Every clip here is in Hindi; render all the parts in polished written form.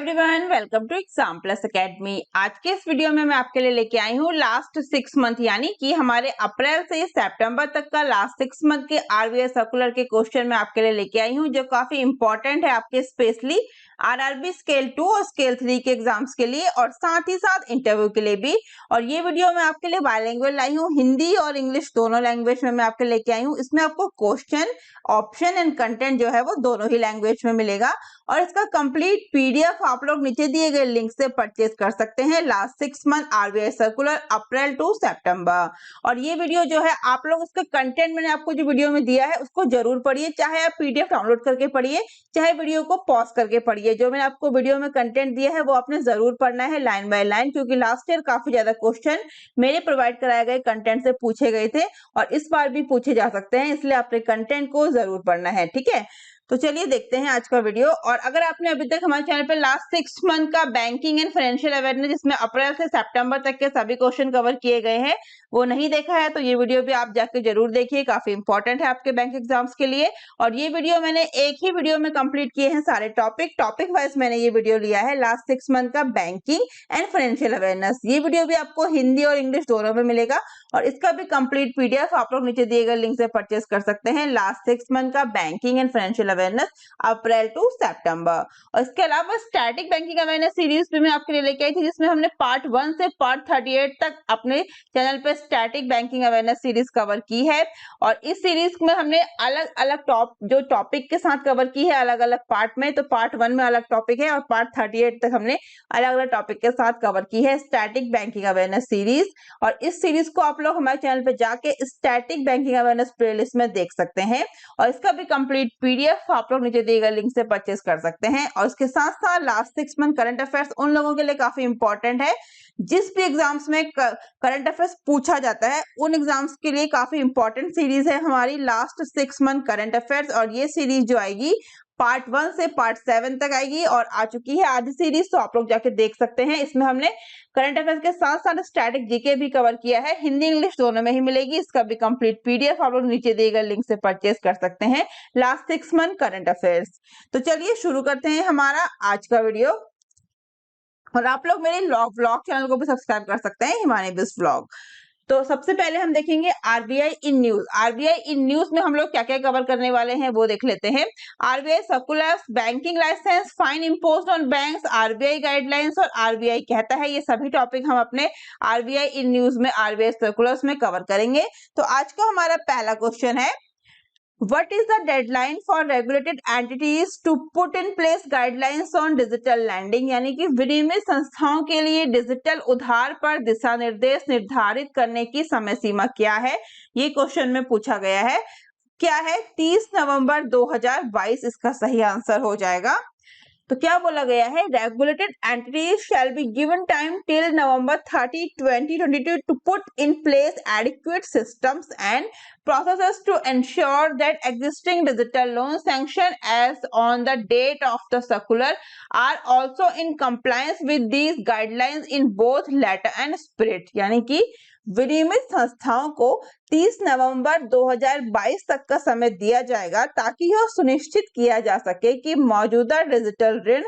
Everyone, welcome to exam plus academy. आज के इस वीडियो में मैं आपके लिए लेके आई हूँ लास्ट 6 मंथ यानी कि हमारे अप्रैल से सितंबर तक का लास्ट 6 मंथ के आरबीआई सर्कुलर के क्वेश्चन मैं आपके लिए लेके आई हूँ, जो काफी इंपॉर्टेंट है आपके स्पेशली आरआरबी स्केल 2 और स्केल 3 के एग्जाम्स के लिए और साथ ही साथ इंटरव्यू के लिए भी। और ये वीडियो मैं आपके लिए बायलैंग्वेज लाई हूँ, हिंदी और इंग्लिश दोनों लैंग्वेज में मैं आपके लेके आई हूँ। इसमें आपको क्वेश्चन, ऑप्शन एंड कंटेंट जो है वो दोनों ही लैंग्वेज में मिलेगा और इसका कंप्लीट पीडीएफ आप लोग नीचे दिए गए लिंक से परचेज कर सकते हैं। Last 6 month RBI circular April to सितंबर। और ये वीडियो जो है आप लोग उसका कंटेंट मैंने आपको जो वीडियो में दिया है उसको जरूर पढ़िए, चाहे आप पीडीएफ डाउनलोड करके पढ़िए चाहे वीडियो को पॉज करके पढ़िए। जो मैंने आपको वीडियो में कंटेंट दिया है वो आपने जरूर पढ़ना है लाइन बाय लाइन, क्योंकि लास्ट ईयर काफी ज्यादा क्वेश्चन मेरे प्रोवाइड कराए गए कंटेंट से पूछे गए थे और इस बार भी पूछे जा सकते हैं, इसलिए आपने कंटेंट को जरूर पढ़ना है। ठीक है, तो चलिए देखते हैं आज का वीडियो। और अगर आपने अभी तक हमारे चैनल पे लास्ट 6 मंथ का बैंकिंग एंड फाइनेंशियल अवेयरनेस, जिसमें अप्रैल से सितंबर तक के सभी क्वेश्चन कवर किए गए हैं, वो नहीं देखा है तो ये वीडियो भी आप जाके जरूर देखिए, काफी इंपॉर्टेंट है आपके बैंक एग्जाम्स के लिए। और ये वीडियो मैंने एक ही वीडियो में कंप्लीट किए हैं सारे टॉपिक वाइज मैंने ये वीडियो लिया है लास्ट 6 मंथ का बैंकिंग एंड फाइनेंशियल अवेयरनेस। ये वीडियो भी आपको हिंदी और इंग्लिश दोनों में मिलेगा और इसका भी कंप्लीट पीडीएफ आप लोग नीचे दिए गए लिंक से परचेज कर सकते हैं। लास्ट 6 मंथ का banking and financial awareness April to सितंबर। और इसके अलावा स्टैटिक बैंकिंग अवेयरनेस सीरीज भी मैं आपके लिए लेके आई थी, जिसमें हमने पार्ट 1 से पार्ट 38 तक अपने चैनल पे static banking awareness series cover की है। और इस सीरीज में हमने अलग अलग टॉपिक के साथ कवर की है अलग अलग पार्ट में। तो पार्ट 1 में अलग टॉपिक है और पार्ट 38 तक हमने अलग अलग टॉपिक के साथ कवर की है स्टैटिक बैंकिंग अवेयरनेस सीरीज। और इस सीरीज को आप लोग हमारे चैनल पे जाके स्टैटिक बैंकिंग अवेयरनेस प्लेलिस्ट में देख सकते हैं और इसका भी कंप्लीट पीडीएफ आप लोग नीचे दिए गए लिंक से परचेज कर सकते हैं। और इसके साथ साथ लास्ट 6 मंथ करंट अफेयर्स उन लोगों के लिए काफी इंपॉर्टेंट है जिस भी एग्जाम्स में करंट अफेयर्स पूछा जाता है, उन एग्जाम्स के लिए काफी इंपॉर्टेंट सीरीज है हमारी लास्ट 6 मंथ करंट अफेयर्स। और ये सीरीज जो आएगी पार्ट 1 से पार्ट 7 तक आएगी और आ चुकी है आधी सीरीज, तो आप लोग जाके देख सकते हैं। इसमें हमने करंट अफेयर्स के साथ साथ स्टैटिक जीके भी कवर किया है, हिंदी इंग्लिश दोनों में ही मिलेगी। इसका भी कंप्लीट पीडीएफ आप लोग नीचे दिए गए लिंक से परचेज कर सकते हैं लास्ट 6 मंथ करंट अफेयर्स। तो चलिए शुरू करते हैं हमारा आज का वीडियो। और आप लोग मेरे व्लॉग चैनल को भी सब्सक्राइब कर सकते हैं, हिमानी बिस व्लॉग। तो सबसे पहले हम देखेंगे RBI in news. RBI in news में हम लोग क्या क्या कवर करने वाले हैं वो देख लेते हैं। RBI circulars, banking licence, fine imposed on banks, RBI guidelines और आरबीआई कहता है, ये सभी टॉपिक हम अपने आरबीआई इन न्यूज में आरबीआई सर्कुलर्स में कवर करेंगे। तो आज का हमारा पहला क्वेश्चन है, What is the deadline for regulated entities to put in place guidelines on digital lending? यानी कि विनियमित संस्थाओं के लिए डिजिटल उधार पर दिशा निर्देश निर्धारित करने की समय सीमा क्या है? ये क्वेश्चन में पूछा गया है। क्या है? 30 नवंबर 2022 इसका सही आंसर हो जाएगा। तो क्या बोला गया है, regulated entities shall be given time till November 30, 2022 to put in place adequate systems and processes to ensure that existing digital loan sanction as on the date of the circular are also in compliance with these guidelines in both letter and spirit। यानी कि विनियमित संस्थाओं को 30 नवंबर 2022 तक का समय दिया जाएगा ताकि यह सुनिश्चित किया जा सके कि मौजूदा डिजिटल ऋण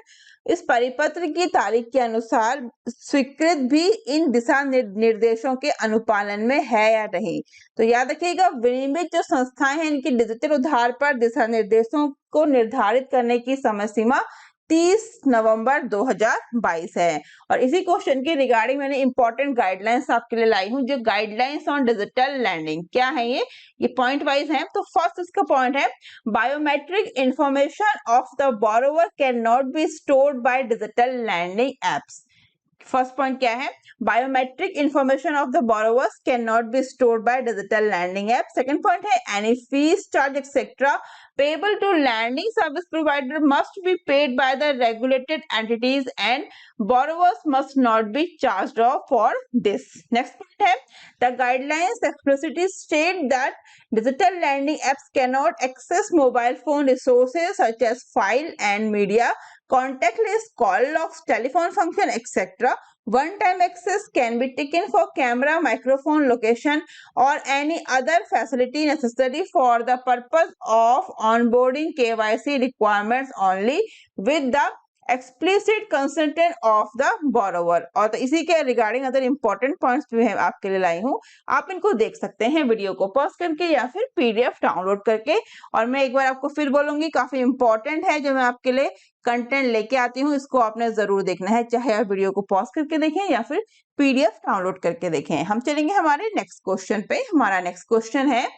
इस परिपत्र की तारीख के अनुसार स्वीकृत भी इन दिशा निर्देशों के अनुपालन में है या नहीं। तो याद रखिएगा, विनियमित जो संस्थाएं हैं इनकी डिजिटल उधार पर दिशा निर्देशों को निर्धारित करने की समय सीमा 30 नवंबर 2022 है। और इसी क्वेश्चन के रिगार्डिंग मैंने इंपॉर्टेंट गाइडलाइंस आपके लिए लाई हूं, जो गाइडलाइंस ऑन डिजिटल लैंडिंग क्या है ये पॉइंट वाइज है। तो फर्स्ट इसका पॉइंट है, biometric information of the borrower can not be stored by digital lending apps. First point क्या है, biometric information of the borrowers can not be stored by digital lending app. Second point है, any fees, charge et cetera payable to lending service provider must be paid by the regulated entities and borrowers must not be charged off for this. Next point है, the guidelines explicitly state that digital lending apps cannot access mobile phone resources such as file and media, contactless call logs, telephone function, etc. One-time access can be taken for camera, microphone, location, or any other facility necessary for the purpose of onboarding KYC requirements only with the explicit कंसेंटेंट of the borrower. और तो इसी के रिगार्डिंग अदर इंपॉर्टेंट पॉइंट्स भी है आपके लिए लाई हूँ, आप इनको देख सकते हैं वीडियो को पॉज करके या फिर पीडीएफ डाउनलोड करके। और मैं एक बार आपको फिर बोलूंगी, काफी इंपॉर्टेंट है जो मैं आपके लिए कंटेंट लेके आती हूँ, इसको आपने जरूर देखना है, चाहे आप वीडियो को पॉज करके देखें या फिर पीडीएफ डाउनलोड करके देखें। हम चलेंगे हमारे नेक्स्ट क्वेश्चन पे। हमारा नेक्स्ट क्वेश्चन है,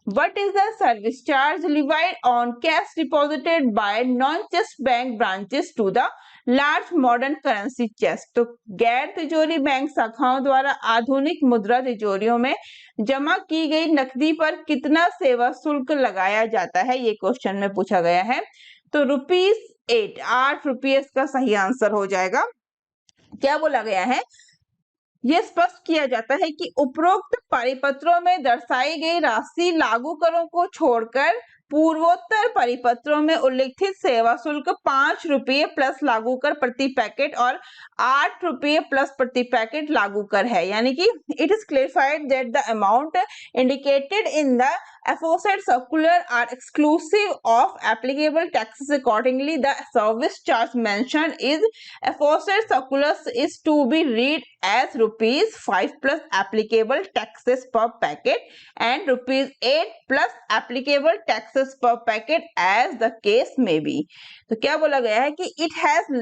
What is the service charge levied on cash deposited by non-chest bank branches to the large modern currency chest? तो गैर तिजोरी बैंक शाखाओं द्वारा आधुनिक मुद्रा तिजोरियों में जमा की गई नकदी पर कितना सेवा शुल्क लगाया जाता है, ये क्वेश्चन में पूछा गया है। तो ₹8 ₹8 का सही आंसर हो जाएगा। क्या बोला गया है, यह स्पष्ट किया जाता है कि उपरोक्त परिपत्रों में दर्शाई गई राशि लागू करों को छोड़कर पूर्वोत्तर परिपत्रों में उल्लिखित सेवा शुल्क ₹5 प्लस लागू कर प्रति पैकेट और ₹8 प्लस प्रति पैकेट लागू कर है। यानी कि it is clarified that the amount indicated in the aforesaid circular are exclusive of applicable taxes. Accordingly, the service charge mentioned is aforesaid circular is to be read as ₹5 plus applicable taxes per packet and ₹8 plus applicable taxes per packet as the case may be. तो क्या बोला गया है कि it has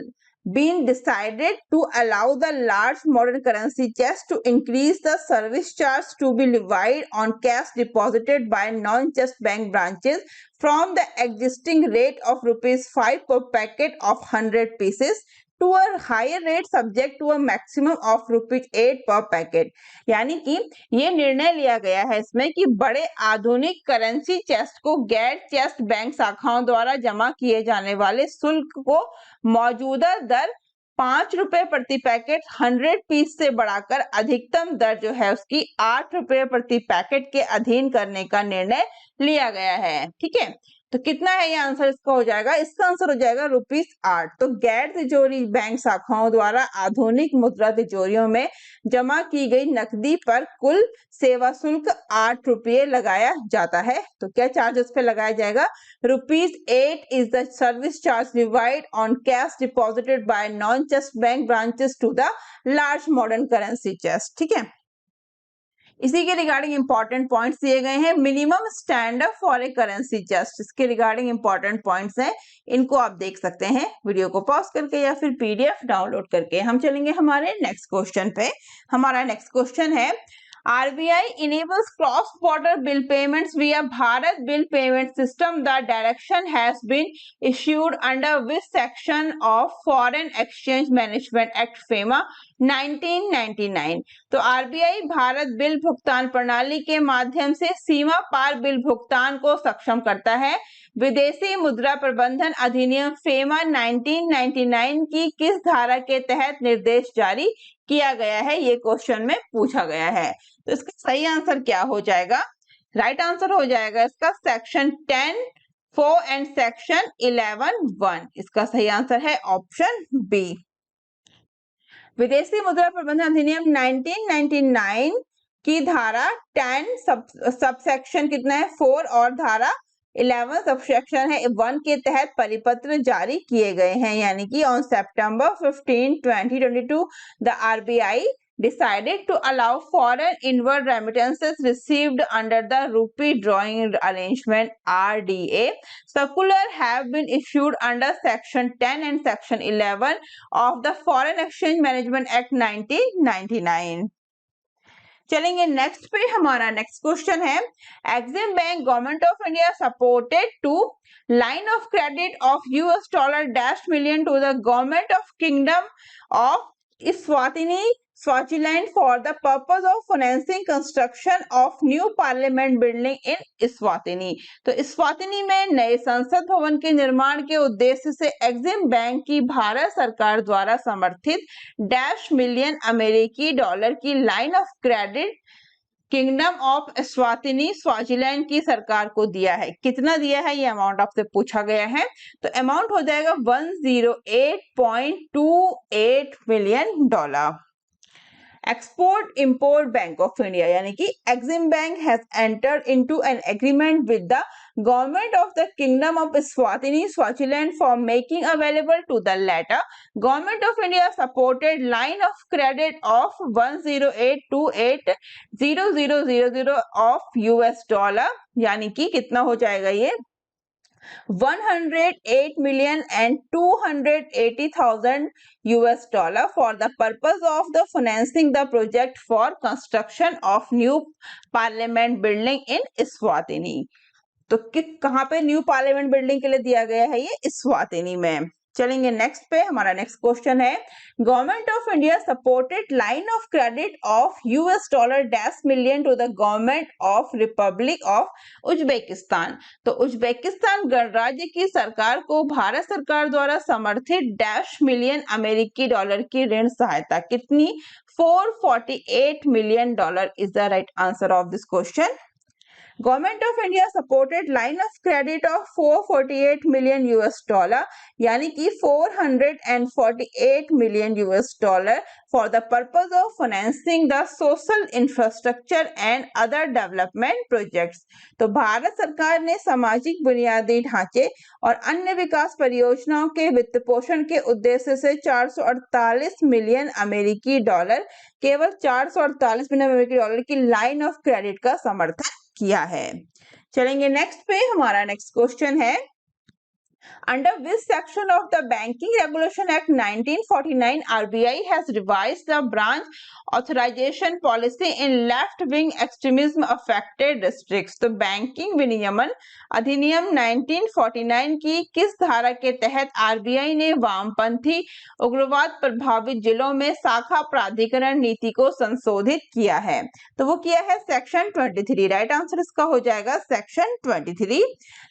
been decided to allow the large modern currency chest to increase the service charge to be levied on cash deposited by non-chest bank branches from the existing rate of ₹5 per packet of 100 pieces to a higher rate subject to a maximum of ₹8 per packet। यानी कि ये निर्णय लिया गया है इसमें कि बड़े आधुनिक करेंसी चेस्ट को गैर चेस्ट बैंक शाखाओं द्वारा जमा किए जाने वाले शुल्क को मौजूदा दर ₹5 प्रति पैकेट 100 पीस से बढ़ाकर अधिकतम दर जो है उसकी ₹8 प्रति पैकेट के अधीन करने का निर्णय लिया गया है। ठीक है, तो कितना है ये आंसर इसका हो जाएगा, इसका आंसर हो जाएगा ₹8। तो गैर तिजोरी बैंक शाखाओं द्वारा आधुनिक मुद्रा तिजोरियों में जमा की गई नकदी पर कुल सेवा शुल्क ₹8 लगाया जाता है। तो क्या चार्ज इस पे लगाया जाएगा, ₹8 is the service charge levied on cash deposited by non-chest bank branches to the large modern currency chest। ठीक है, इसी के रिगार्डिंग इंपॉर्टेंट पॉइंट्स दिए गए हैं। Minimum standard for a currency chest, इसके रिगार्डिंग इंपॉर्टेंट पॉइंट्स हैं, इनको आप देख सकते हैं वीडियो को पॉज करके या फिर पीडीएफ डाउनलोड करके। हम चलेंगे हमारे नेक्स्ट क्वेश्चन पे। हमारा नेक्स्ट क्वेश्चन है, RBI enables cross-border bill payments via Bharat Bill Payment System. The direction has been issued under which section of Foreign Exchange Management Act FEMA 1999? तो RBI भारत बिल भुगतान प्रणाली के माध्यम से सीमा पार बिल भुगतान को सक्षम करता है। विदेशी मुद्रा प्रबंधन अधिनियम फेमा 1999 की किस धारा के तहत निर्देश जारी किया गया है, ये क्वेश्चन में पूछा गया है। तो इसका सही आंसर क्या हो जाएगा, राइट आंसर हो जाएगा इसका सेक्शन 10(4) एंड सेक्शन 11(1). इसका सही आंसर है ऑप्शन बी। विदेशी मुद्रा प्रबंधन अधिनियम 1999 की धारा 10 सबसेक्शन कितना है 4 और धारा 11 सबसेक्शन है 1 के तहत परिपत्र जारी किए गए हैं। यानी कि on September 15, 2022 the RBI decided to allow foreign inward remittances received under the rupee drawing arrangement RDA. Circular have been issued under section 10 and section 11 of the Foreign Exchange Management Act 1999। चलेंगे नेक्स्ट पे। हमारा नेक्स्ट क्वेश्चन है, Exim bank government of India supported to line of credit of $dash million to the government of kingdom of Swaziland for the purpose of financing construction of new parliament building in Eswatini। तो इस्वातिनी में नए संसद भवन के निर्माण के उद्देश्य से एक्सिम बैंक की भारत सरकार द्वारा समर्थित $डैश मिलियन अमेरिकी डॉलर की line of credit kingdom of Eswatini Swaziland की सरकार को दिया है। कितना दिया है ये अमाउंट आपसे पूछा गया है। तो अमाउंट हो जाएगा $108.28 million. Export Import Bank of India यानी कि Exim Bank has entered into an agreement with the government of the Kingdom of Eswatini, Swaziland for making available to the latter government of India supported line of credit of 108280000 of US dollar यानी कि कितना हो जाएगा ये 108,280,000 US dollar for the purpose of the financing the project for construction of new parliament building in Eswatini. तो कहाँ पे न्यू पार्लियामेंट बिल्डिंग के लिए दिया गया है ये इस्वातिनी में। चलेंगे नेक्स्ट पे, हमारा नेक्स्ट क्वेश्चन है government of India supported line of credit of $10 million to the government of republic of Uzbekistan. तो उज्बेकिस्तान गणराज्य की सरकार को भारत सरकार द्वारा समर्थित $1 million अमेरिकी डॉलर की ऋण सहायता कितनी $448 million is the right answer of this question. Government of India supported line of credit of $448 million US dollar यानी कि $448 million US dollar for the purpose of financing the social infrastructure and other development projects। तो भारत सरकार ने सामाजिक बुनियादी ढांचे और अन्य विकास परियोजनाओं के वित्त पोषण के उद्देश्य से 448 मिलियन अमेरिकी डॉलर केवल 448 मिलियन अमेरिकी डॉलर की लाइन ऑफ क्रेडिट का समर्थन किया है। चलेंगे नेक्स्ट पे, हमारा नेक्स्ट क्वेश्चन है Under which section of the Banking Regulation Act 1949 RBI has revised the branch authorization policy in left-wing extremism affected districts? तो बैंकिंग विनियमन अधिनियम 1949 की किस धारा के तहत आरबीआई ने वामपंथी उग्रवाद प्रभावित जिलों में शाखा प्राधिकरण नीति को संशोधित किया है? तो वो किया है सेक्शन 23। राइट आंसर इसका हो जाएगा section 23।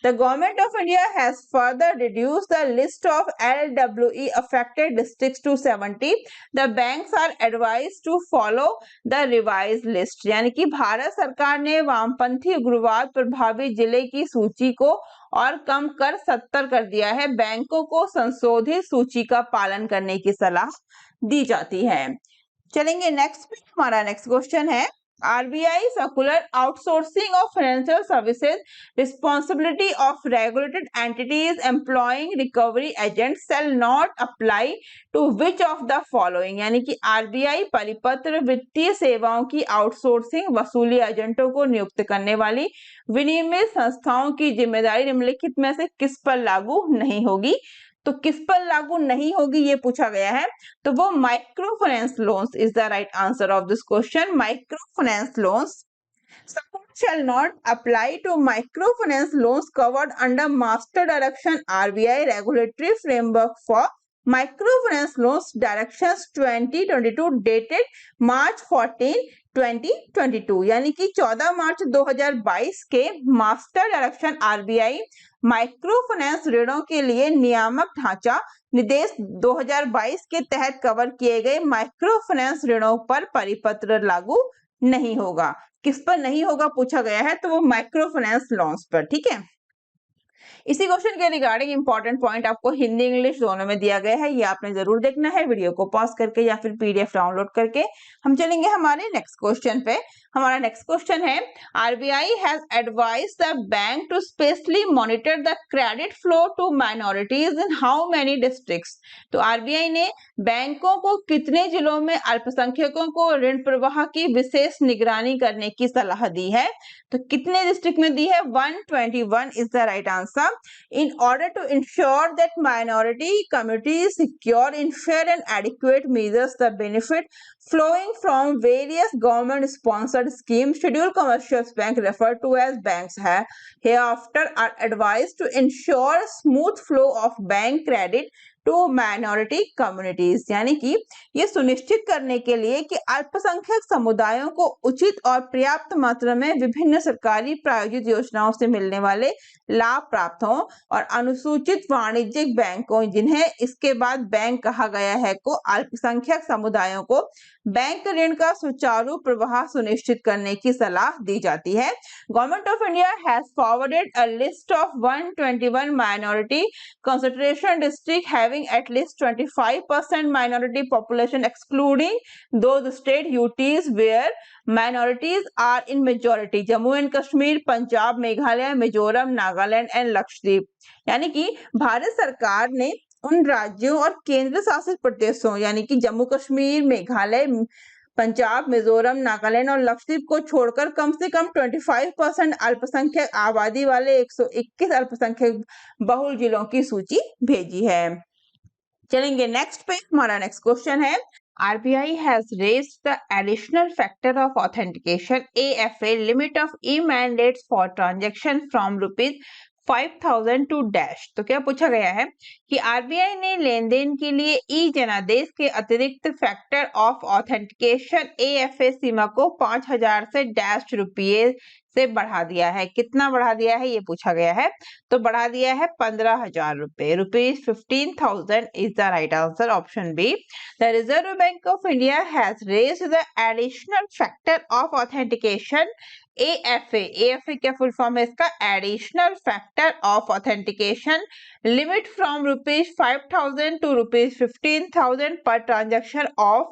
The government of India has further reduce the list of LWE affected districts to 70. The banks are advised to follow the revised list। यानी कि भारत सरकार ने वामपंथी उग्रवाद प्रभावित जिले की सूची को और कम कर 70 कर दिया है। बैंकों को संशोधित सूची का पालन करने की सलाह दी जाती है। चलेंगे नेक्स्ट पे, हमारा नेक्स्ट क्वेश्चन है RBI circular outsourcing of financial services responsibility of regulated entities employing recovery agents shall not apply to which of the following। यानी कि RBI परिपत्र वित्तीय सेवाओं की आउटसोर्सिंग वसूली एजेंटों को नियुक्त करने वाली विनियमित संस्थाओं की जिम्मेदारी निम्नलिखित में से किस पर लागू नहीं होगी? तो किस पर लागू नहीं होगी ये पूछा गया है, तो वो micro finance loans is the right answer of this question. Micro finance loans support shall not apply to microfinance loans covered under Master Direction RBI Regulatory Framework for Microfinance Loans Directions 2022 dated March 14, 2022। यानी कि 14 मार्च 2022 के master direction RBI micro finance ऋणों के लिए नियामक ढांचा निर्देश 2022 के तहत कवर किए गए माइक्रो फाइनेंस ऋणों पर परिपत्र लागू नहीं होगा। किस पर नहीं होगा पूछा गया है, तो वो माइक्रो फाइनेंस लोन्स पर। ठीक है, इसी क्वेश्चन के रिगार्डिंग इंपॉर्टेंट पॉइंट आपको हिंदी इंग्लिश दोनों में दिया गया है, ये आपने जरूर देखना है वीडियो को पॉज करके या फिर पीडीएफ डाउनलोड करके। हम चलेंगे हमारे नेक्स्ट क्वेश्चन पे। हमारा नेक्स्ट क्वेश्चन है RBI has advised the bank to specially monitor the credit flow to minorities in how many districts. तो आरबीआई ने बैंकों को कितने जिलों में अल्पसंख्यकों को ऋण प्रवाह की विशेष निगरानी करने की सलाह दी है? तो कितने डिस्ट्रिक्ट में दी है? 121 is the right answer. In order to ensure that minority communities secure in fair and adequate measures the benefit flowing from various government sponsored schemes, scheduled commercial bank referred to as banks hereafter are advised to ensure smooth flow of bank credit to minority communities. यानी कि ये सुनिश्चित करने के लिए कि अल्पसंख्यक समुदायों को उचित और पर्याप्त मात्रा में विभिन्न सरकारी प्रायोजित योजनाओं से मिलने वाले लाभ प्राप्त हों और अनुसूचित वाणिज्यिक बैंकों जिन्हें इसके बाद बैंक कहा गया है को अल्पसंख्यक समुदायों को बैंक ऋण का सुचारू प्रवाह सुनिश्चित करने की सलाह दी जाती है। Government of India has forwarded a list of 121 minority concentration district having at least 25% minority population excluding those state UTs where minorities are in majority, Jammu and Kashmir, Punjab, Meghalaya, Mizoram, Nagaland and Lakshadweep. यानी कि भारत सरकार ने उन राज्यों और केंद्र शासित प्रदेशों यानी कि जम्मू कश्मीर, मेघालय, पंजाब, मिजोरम, नागालैंड और लक्षद्वीप को छोड़कर कम से कम 25% अल्पसंख्यक आबादी वाले 121 अल्पसंख्यक बहुल जिलों की सूची भेजी है। चलेंगे नेक्स्ट पे, हमारा नेक्स्ट क्वेश्चन है RBI has raised the additional factor of authentication AFA limit of e-mandates for transaction from ₹5,000 to dash. तो क्या पूछा गया है कि आरबीआई ने लेन देन के लिए ई जनादेश के अतिरिक्त फैक्टर ऑफ ऑथेंटिकेशन AFA सीमा को 5,000 से डैश रुपये से बढ़ा दिया है। कितना बढ़ा दिया है ये पूछा गया है, तो बढ़ा दिया है 15,000 रुपए, ₹15,000 is the right answer, option B. The Reserve Bank of India has raised the additional factor of authentication AFA क्या फुल फॉर्म है इसका, additional factor of authentication limit from ₹5,000 to ₹15,000 per transaction of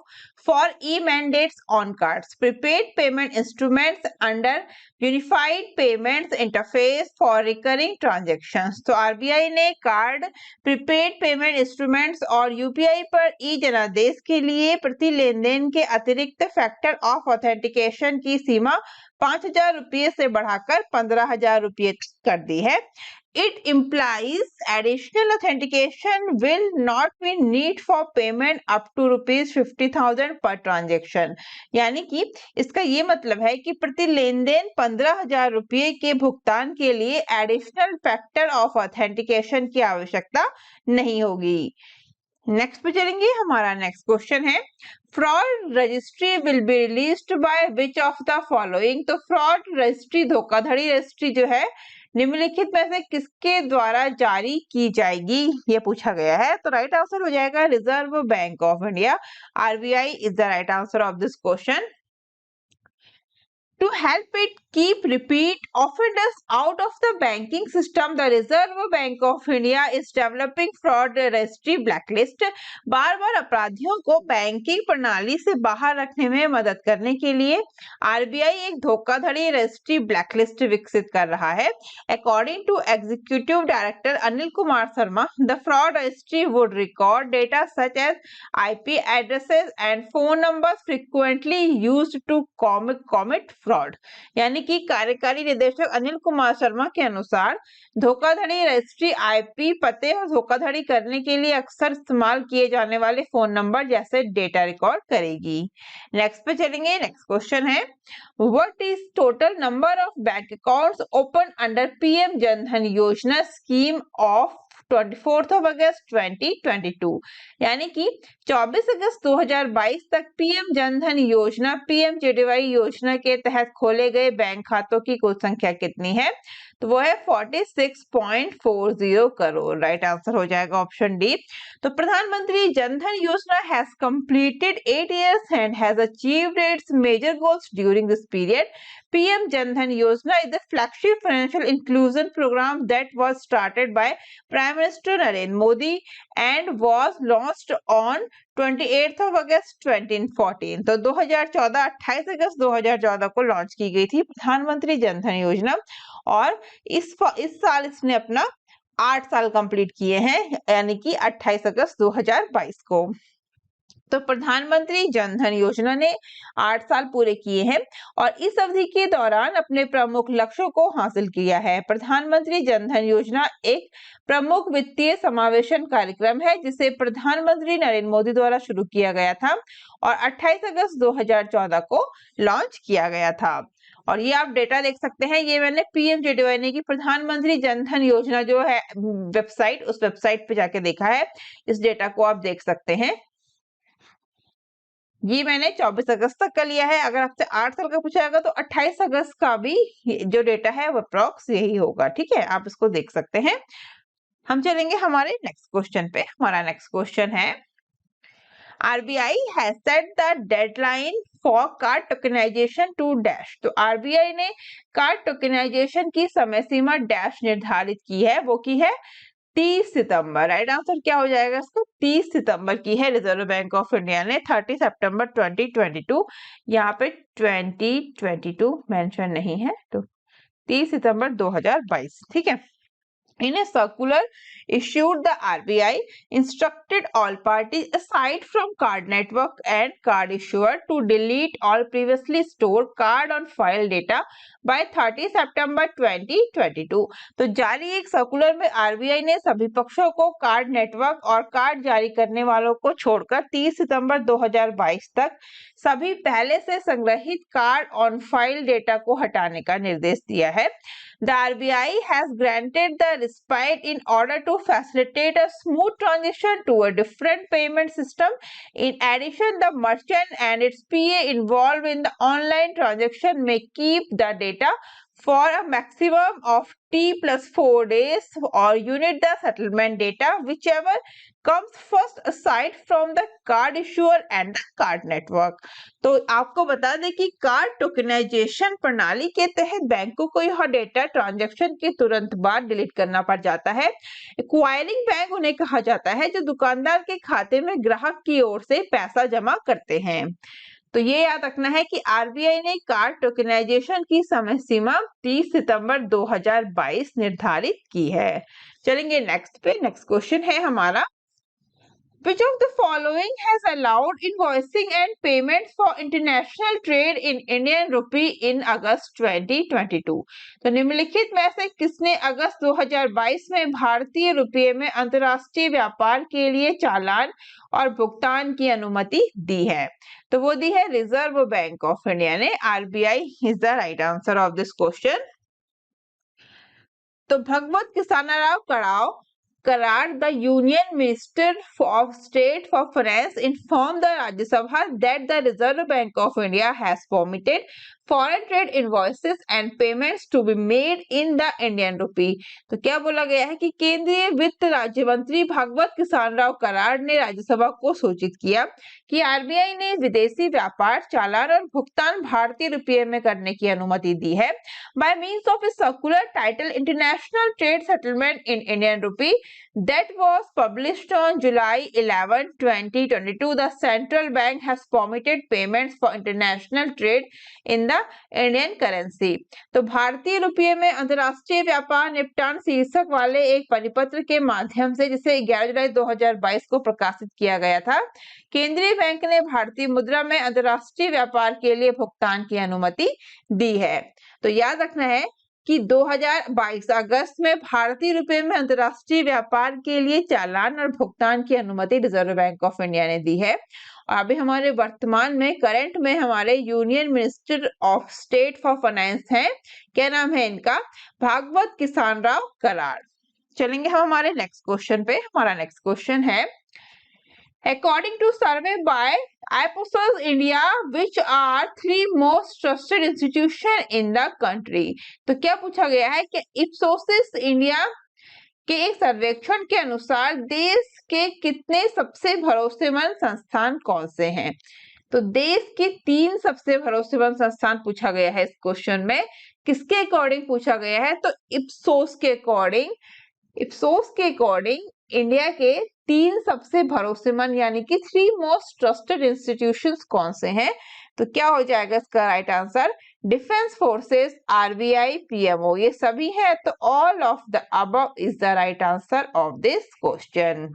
for e-mandates on cards, prepaid payment instruments under unified payments interface for recurring transactions. तो आरबीआई ने कार्ड, प्रीपेड पेमेंट इंस्ट्रूमेंट्स और यूपीआई पर ई जनादेश के लिए प्रति लेन देन के अतिरिक्त फैक्टर ऑफ ऑथेंटिकेशन की सीमा 5,000 रुपये से बढ़ाकर 15,000 रुपये कर दी है। It implies additional authentication will not be need for payment up to ₹50,000 per transaction। यानी कि इसका ये मतलब है कि प्रति लेन देन 15,000 रुपये के भुगतान के लिए एडिशनल फैक्टर ऑफ ऑथेंटिकेशन की आवश्यकता नहीं होगी। नेक्स्ट पे चलेंगे, हमारा नेक्स्ट क्वेश्चन है fraud registry will be released by which of the following. तो फ्रॉड रजिस्ट्री, धोखाधड़ी रजिस्ट्री जो है निम्नलिखित में से किसके द्वारा जारी की जाएगी ये पूछा गया है। तो राइट आंसर हो जाएगा reserve Bank of India, RBI is the right answer of this question. To help it keep repeat offenders out of the banking system, the Reserve Bank of India is developing fraud registry blacklist। बार बार अपराधियों को बैंकिंग प्रणाली से बाहर रखने में मदद करने के लिए आरबीआई एक धोखाधड़ी रजिस्ट्री ब्लैकलिस्ट विकसित कर रहा है। According to Executive Director Anil Kumar Sharma, the fraud registry would record data such as IP addresses and phone numbers frequently used to commit fraud। यानी कि कार्यकारी निदेशक अनिल कुमार शर्मा के अनुसार धोखाधड़ी रजिस्ट्री आईपी पते और धोखाधड़ी करने के लिए अक्सर इस्तेमाल किए जाने वाले फोन नंबर जैसे डेटा रिकॉर्ड करेगी। नेक्स्ट पे चलेंगे, नेक्स्ट क्वेश्चन है what is total number of bank accounts open under PM Jan Dhan योजना स्कीम ऑफ 24 अगस्त 2022। यानी कि 24 अगस्त 2022 तक पीएम जनधन योजना PMJDY योजना के तहत खोले गए बैंक खातों की कुल संख्या कितनी है, तो वो है 46.40 करोड़। राइट आंसर हो जाएगा ऑप्शन डी। तो प्रधानमंत्री जनधन योजना has completed 8 years and has achieved its major goals during this period। PM Jandan Yojana is the flagship financial inclusion program that was started by Prime Minister Narendra Modi and was launched on 28 अगस्त 2014। तो 2014 28 अगस्त 2014 को लॉन्च की गई थी प्रधानमंत्री जनधन योजना और इस साल इसने अपना 8 साल कंप्लीट किए हैं, यानी कि 28 अगस्त 2022 को। तो प्रधानमंत्री जनधन योजना ने 8 साल पूरे किए हैं और इस अवधि के दौरान अपने प्रमुख लक्ष्यों को हासिल किया है। प्रधानमंत्री जनधन योजना एक प्रमुख वित्तीय समावेशन कार्यक्रम है जिसे प्रधानमंत्री नरेंद्र मोदी द्वारा शुरू किया गया था और 28 अगस्त 2014 को लॉन्च किया गया था। और ये आप डेटा देख सकते हैं, ये मैंने PMJDY ने की प्रधानमंत्री जनधन योजना जो है वेबसाइट, उस वेबसाइट पे जाके देखा है। इस डेटा को आप देख सकते हैं, ये मैंने 24 अगस्त तक का लिया है। अगर आपसे 8 साल का पूछा जाएगा तो 28 अगस्त का भी जो डेटा है वो अप्रॉक्स यही होगा। ठीक है, आप इसको देख सकते हैं। हम चलेंगे हमारे नेक्स्ट क्वेश्चन पे। हमारा नेक्स्ट क्वेश्चन है RBI has set the deadline for card tokenization to dash। तो RBI ने कार्ड टोकनाइजेशन की समय सीमा डैश निर्धारित की है, वो की है 30 सितंबर। राइट आंसर क्या हो जाएगा इसका? 30 सितंबर की है रिजर्व बैंक ऑफ इंडिया ने। 30 सितंबर 2022, यहाँ पे 2022 मेंशन नहीं है, तो 30 सितंबर 2022। ठीक है। In a circular issued, the RBI instructed all parties aside from card network and card issuer to delete all previously stored card on file data by 30 सितंबर 2022। तो जारी एक सर्कुलर में आरबीआई ने सभी पक्षों को कार्ड नेटवर्क और कार्ड जारी करने वालों को छोड़कर 30 सितंबर 2022 तक सभी पहले से संग्रहित कार्ड ऑन फाइल डेटा को हटाने का निर्देश दिया है। The RBI has granted the respite in order to facilitate a smooth transition to a different payment system. In addition, the merchant and its PA involved in the online transaction may keep the data for a maximum of T+4 days or unit the settlement data, whichever comes first aside from the card issuer and the card network। तो आपको बता दें कि कार्ड टोकनाइजेशन प्रणाली के तहत बैंकों को यह डेटा ट्रांजैक्शन के तुरंत बाद डिलीट करना पड़ जाता है। एक्वायरिंग बैंक उन्हें कहा जाता है जो दुकानदार के खाते में ग्राहक की ओर से पैसा जमा करते हैं। तो ये याद रखना है कि आरबीआई ने कार्ड टोकनाइजेशन की समय सीमा 30 सितंबर 2022 निर्धारित की है। चलेंगे नेक्स्ट पे। नेक्स्ट क्वेश्चन है हमारा, Which of the following has allowed invoicing and payments for international trade in Indian rupee in August 2022? तो निम्नलिखित में से किसने अगस्त 2022 में भारतीय रुपये में अंतर्राष्ट्रीय व्यापार के लिए चालान और भुगतान की अनुमति दी है? तो वो दी है रिजर्व बैंक ऑफ इंडिया ने। RBI is the right answer of this question. तो भगवत किसानराव Karad, the Union Minister of State for Finance, informed the Rajya Sabha that the Reserve Bank of India has permitted foreign trade invoices and payments to be made in the Indian rupee। तो क्या बोला गया है कि केंद्रीय वित्त राज्य मंत्री भगवत किसानराव कराड़ ने राज्यसभा को सूचित किया कि आरबीआई ने विदेशी व्यापार चालान और भुगतान भारतीय रुपये में करने की अनुमति दी है। By means of a circular titled International Trade Settlement in Indian Rupee that was published on July 11, 2022, the central bank has permitted payments for international trade in the Indian currency. तो भारतीय रुपये में अंतरराष्ट्रीय व्यापार निपटान शीर्षक वाले एक परिपत्र के माध्यम से जिसे 11 जुलाई 2022 को प्रकाशित किया गया था, केंद्रीय बैंक ने भारतीय मुद्रा में अंतरराष्ट्रीय व्यापार के लिए भुगतान की अनुमति दी है। तो याद रखना है कि 2022 अगस्त में भारतीय रुपये में अंतरराष्ट्रीय व्यापार के लिए चालान और भुगतान की अनुमति रिजर्व बैंक ऑफ इंडिया ने दी है। और अभी हमारे वर्तमान में करंट में हमारे union minister of state for finance हैं। क्या नाम है इनका? भागवत किसानराव कराड़। चलेंगे हम हमारे नेक्स्ट क्वेश्चन पे। हमारा नेक्स्ट क्वेश्चन है, According to survey by Ipsos India, which are 3 most trusted institution in the country? तो क्या पूछा गया है कि Ipsos इंडिया के एक सर्वेक्षण के अनुसार देश के कितने सबसे भरोसेमंद संस्थान कौन से हैं? तो देश के 3 सबसे भरोसेमंद संस्थान पूछा गया है इस क्वेश्चन में। किसके अकॉर्डिंग पूछा गया है? तो इप्सोस के अकॉर्डिंग इंडिया के 3 सबसे भरोसेमंद यानी कि 3 मोस्ट ट्रस्टेड इंस्टीट्यूशंस कौन से हैं? तो क्या हो जाएगा इसका right answer? Defence forces, RBI, PMO, ये सभी है। तो all of the above is the right answer of this question.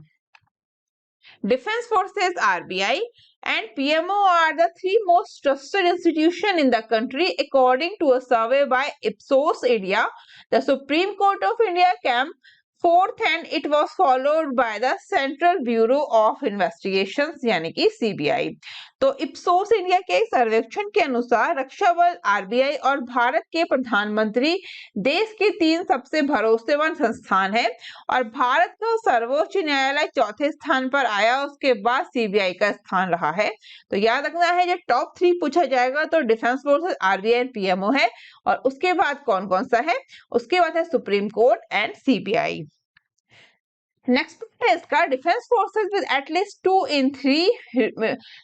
Defense Forces, RBI and PMO are the 3 most trusted institutions in the country according to a survey by Ipsos India. The Supreme Court of India came fourth and it was followed by the Central Bureau of Investigations यानी कि CBI। तो इप्सोस इंडिया के सर्वेक्षण के अनुसार रक्षा बल, आरबीआई और भारत के प्रधानमंत्री देश के 3 सबसे भरोसेमंद संस्थान है और भारत का सर्वोच्च न्यायालय चौथे स्थान पर आया, उसके बाद सीबीआई का स्थान रहा है। तो याद रखना है जब टॉप 3 पूछा जाएगा तो डिफेंस फोर्सेस, आरबीआई और पीएमओ है और उसके बाद कौन कौन सा है? उसके बाद है supreme court and CBI. Next है इसका, defence forces with at least 2 in 3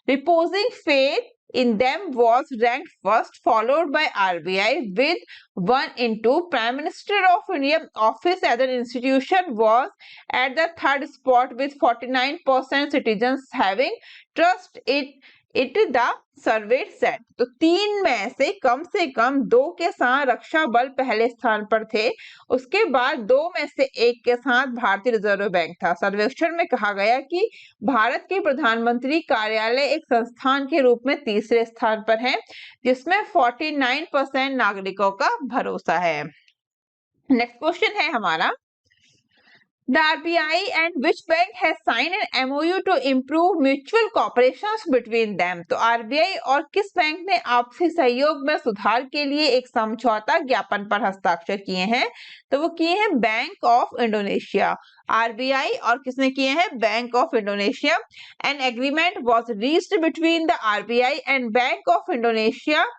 reposing faith in them was ranked first, followed by RBI with 1 in 2. Prime Minister of India office as an institution was at the third spot with 49% citizens having trust it the survey set. तो 3 में से कम 2 के साथ रक्षा बल पहले स्थान पर थे, उसके बाद 2 में से 1 के साथ भारतीय रिजर्व बैंक था। सर्वेक्षण में कहा गया कि भारत के प्रधानमंत्री कार्यालय एक संस्थान के रूप में तीसरे स्थान पर है, जिसमें 49% नागरिकों का भरोसा है। नेक्स्ट क्वेश्चन है हमारा, The RBI and which bank has signed an MOU to improve mutual cooperations between them? तो RBI और किस बैंक ने आपसी सहयोग में सुधार के लिए एक समझौता ज्ञापन पर हस्ताक्षर किए हैं? तो वो किए हैं बैंक ऑफ इंडोनेशिया। RBI और किसने किए हैं? Bank of Indonesia. An agreement was reached between the RBI and Bank of Indonesia,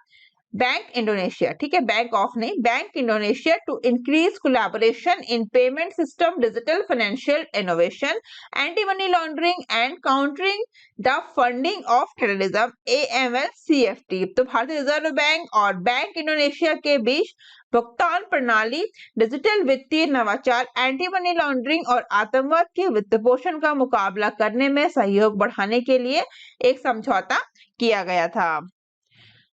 bank Indonesia, ठीक है, बैंक ऑफ नहीं, bank Indonesia, to increase collaboration in payment system, digital financial innovation, anti money laundering and countering the funding of terrorism, AML-CFT। तो भारतीय रिजर्व बैंक और बैंक इंडोनेशिया के बीच भुगतान प्रणाली, डिजिटल वित्तीय नवाचार, एंटी मनी लॉन्ड्रिंग और आतंकवाद के वित्त पोषण का मुकाबला करने में सहयोग बढ़ाने के लिए एक समझौता किया गया था।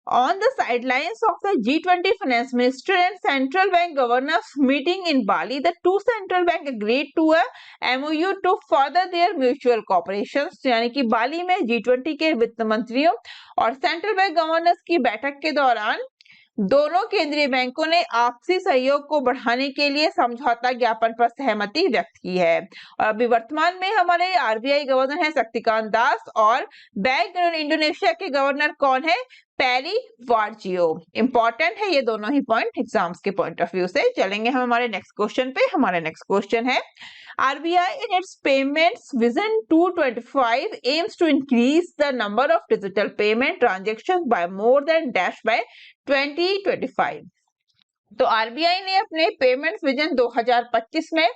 On the sidelines of the G20 finance minister and central bank governors meeting in Bali, the two central bank agreed to a MOU to further their mutual cooperation। यानी कि बाली में G20 के वित्त मंत्रियों और सेंट्रल बैंक गवर्नर्स की बैठक के दौरान दोनों केंद्रीय बैंकों ने आपसी सहयोग को बढ़ाने के लिए समझौता ज्ञापन पर सहमति व्यक्त की है। और अभी वर्तमान में हमारे RBI गवर्नर है शक्तिकांत दास और बैंक इंडोनेशिया के गवर्नर कौन है? पेरी वार्जियो। इंपॉर्टेंट है ये दोनों ही पॉइंट एग्जाम्स के पॉइंट ऑफ व्यू से। चलेंगे हम हमारे नेक्स्ट क्वेश्चन पे। हमारा नेक्स्ट क्वेश्चन है, RBI in its payments vision 225 aims to increase the number of digital payment transactions by more than dash by 2025। तो RBI ने अपने पेमेंट्स विजन 2025 में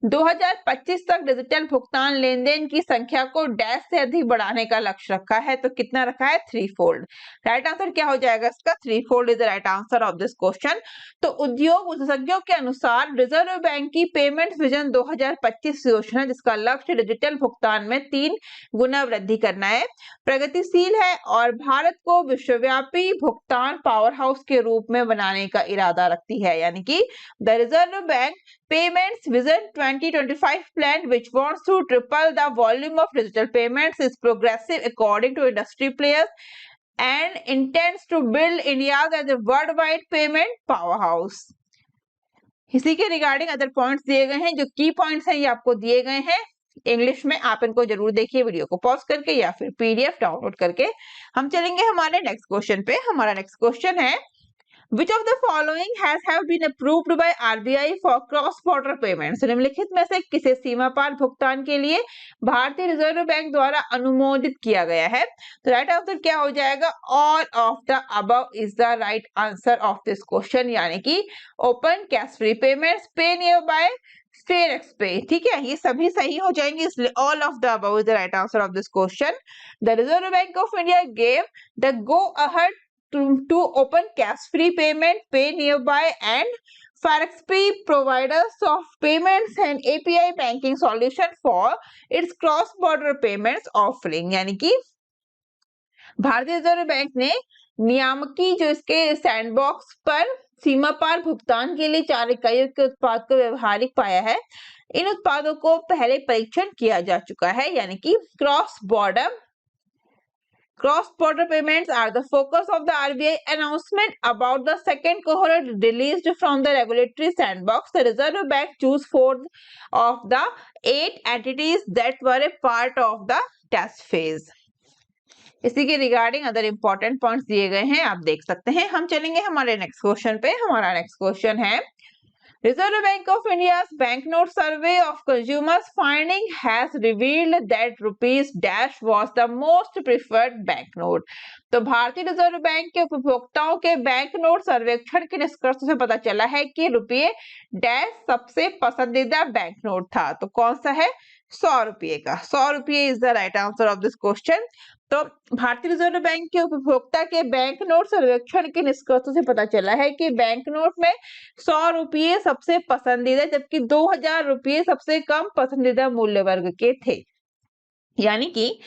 2025 तक डिजिटल भुगतान लेन देन की संख्या को डैश से अधिक बढ़ाने का लक्ष्य रखा है। तो कितना रखा है? 3-fold। राइट आंसर क्या हो जाएगा इसका? 3-fold is the right answer of this question. तो उद्योग विशेषज्ञों के अनुसार रिजर्व बैंक की पेमेंट्स विजन 2025 योजना, जिसका लक्ष्य डिजिटल भुगतान में 3 गुना वृद्धि करना है, प्रगतिशील है और भारत को विश्वव्यापी भुगतान पावर हाउस के रूप में बनाने का इरादा रखती है। यानी कि the Reserve bank Payments Vision 2025 plan, which wants to triple the volume of digital payments, is progressive according to industry players and intends to build India as a worldwide payment powerhouse। इसी के रिगार्डिंग अदर पॉइंट्स दिए गए हैं। जो की पॉइंट्स हैं ये आपको दिए गए हैं इंग्लिश में, आप इनको जरूर देखिए वीडियो को पॉज करके या फिर PDF डाउनलोड करके। हम चलेंगे हमारे नेक्स्ट क्वेश्चन पे। हमारा नेक्स्ट क्वेश्चन है, Which of the following has have been approved by RBI for cross-border payments? निम्नलिखित में से किसे सीमा पार भुगतान के लिए भारतीय रिजर्व बैंक द्वारा अनुमोदित किया गया है? तो राइट आंसर क्या हो जाएगा? All of the above is the right answer of this question। यानी कि ओपन कैश फ्री पेमेंट्स, पे नियर बाय, स्टेरेक्स पे, ठीक है, ये सभी सही हो जाएंगे, इसलिए all of the above is the right answer of this question। The Reserve Bank of India gave the go ahead to open cash free payment, pay nearby and ForexPay providers of payments and API banking solution for its cross border payments offering। यानी कि भारतीय रिजर्व बैंक ने नियामकी जो इसके सैंडबॉक्स पर सीमा पार भुगतान के लिए 4 इकाइयों के उत्पाद को व्यवहारिक पाया है। इन उत्पादों को पहले परीक्षण किया जा चुका है। यानी कि Cross-border payments are the focus of the RBI announcement about the second cohort released from the regulatory sandbox. The Reserve Bank chose 4 of the 8 entities that were a part of the test phase। इसी के रिगार्डिंग अदर इंपॉर्टेंट पॉइंट्स दिए गए हैं, आप देख सकते हैं। हम चलेंगे हमारे नेक्स्ट क्वेश्चन पे। हमारा नेक्स्ट क्वेश्चन है, Reserve Bank of India's banknote survey of consumers finding has revealed that rupees dash was the most preferred banknote। तो भारतीय रिजर्व बैंक के उपभोक्ताओं के बैंक नोट सर्वेक्षण के निष्कर्ष से पता चला है कि रुपये डैश सबसे पसंदीदा बैंक नोट था। तो कौन सा है? 100 रुपये का। 100 रुपये is the right answer of this question. तो भारतीय रिजर्व बैंक के उपभोक्ता के बैंक नोट सर्वेक्षण के निष्कर्षों से पता चला है कि बैंक नोट में 100 रुपये सबसे पसंदीदा, जबकि 2000 रुपये सबसे कम पसंदीदा मूल्य वर्ग के थे। यानी कि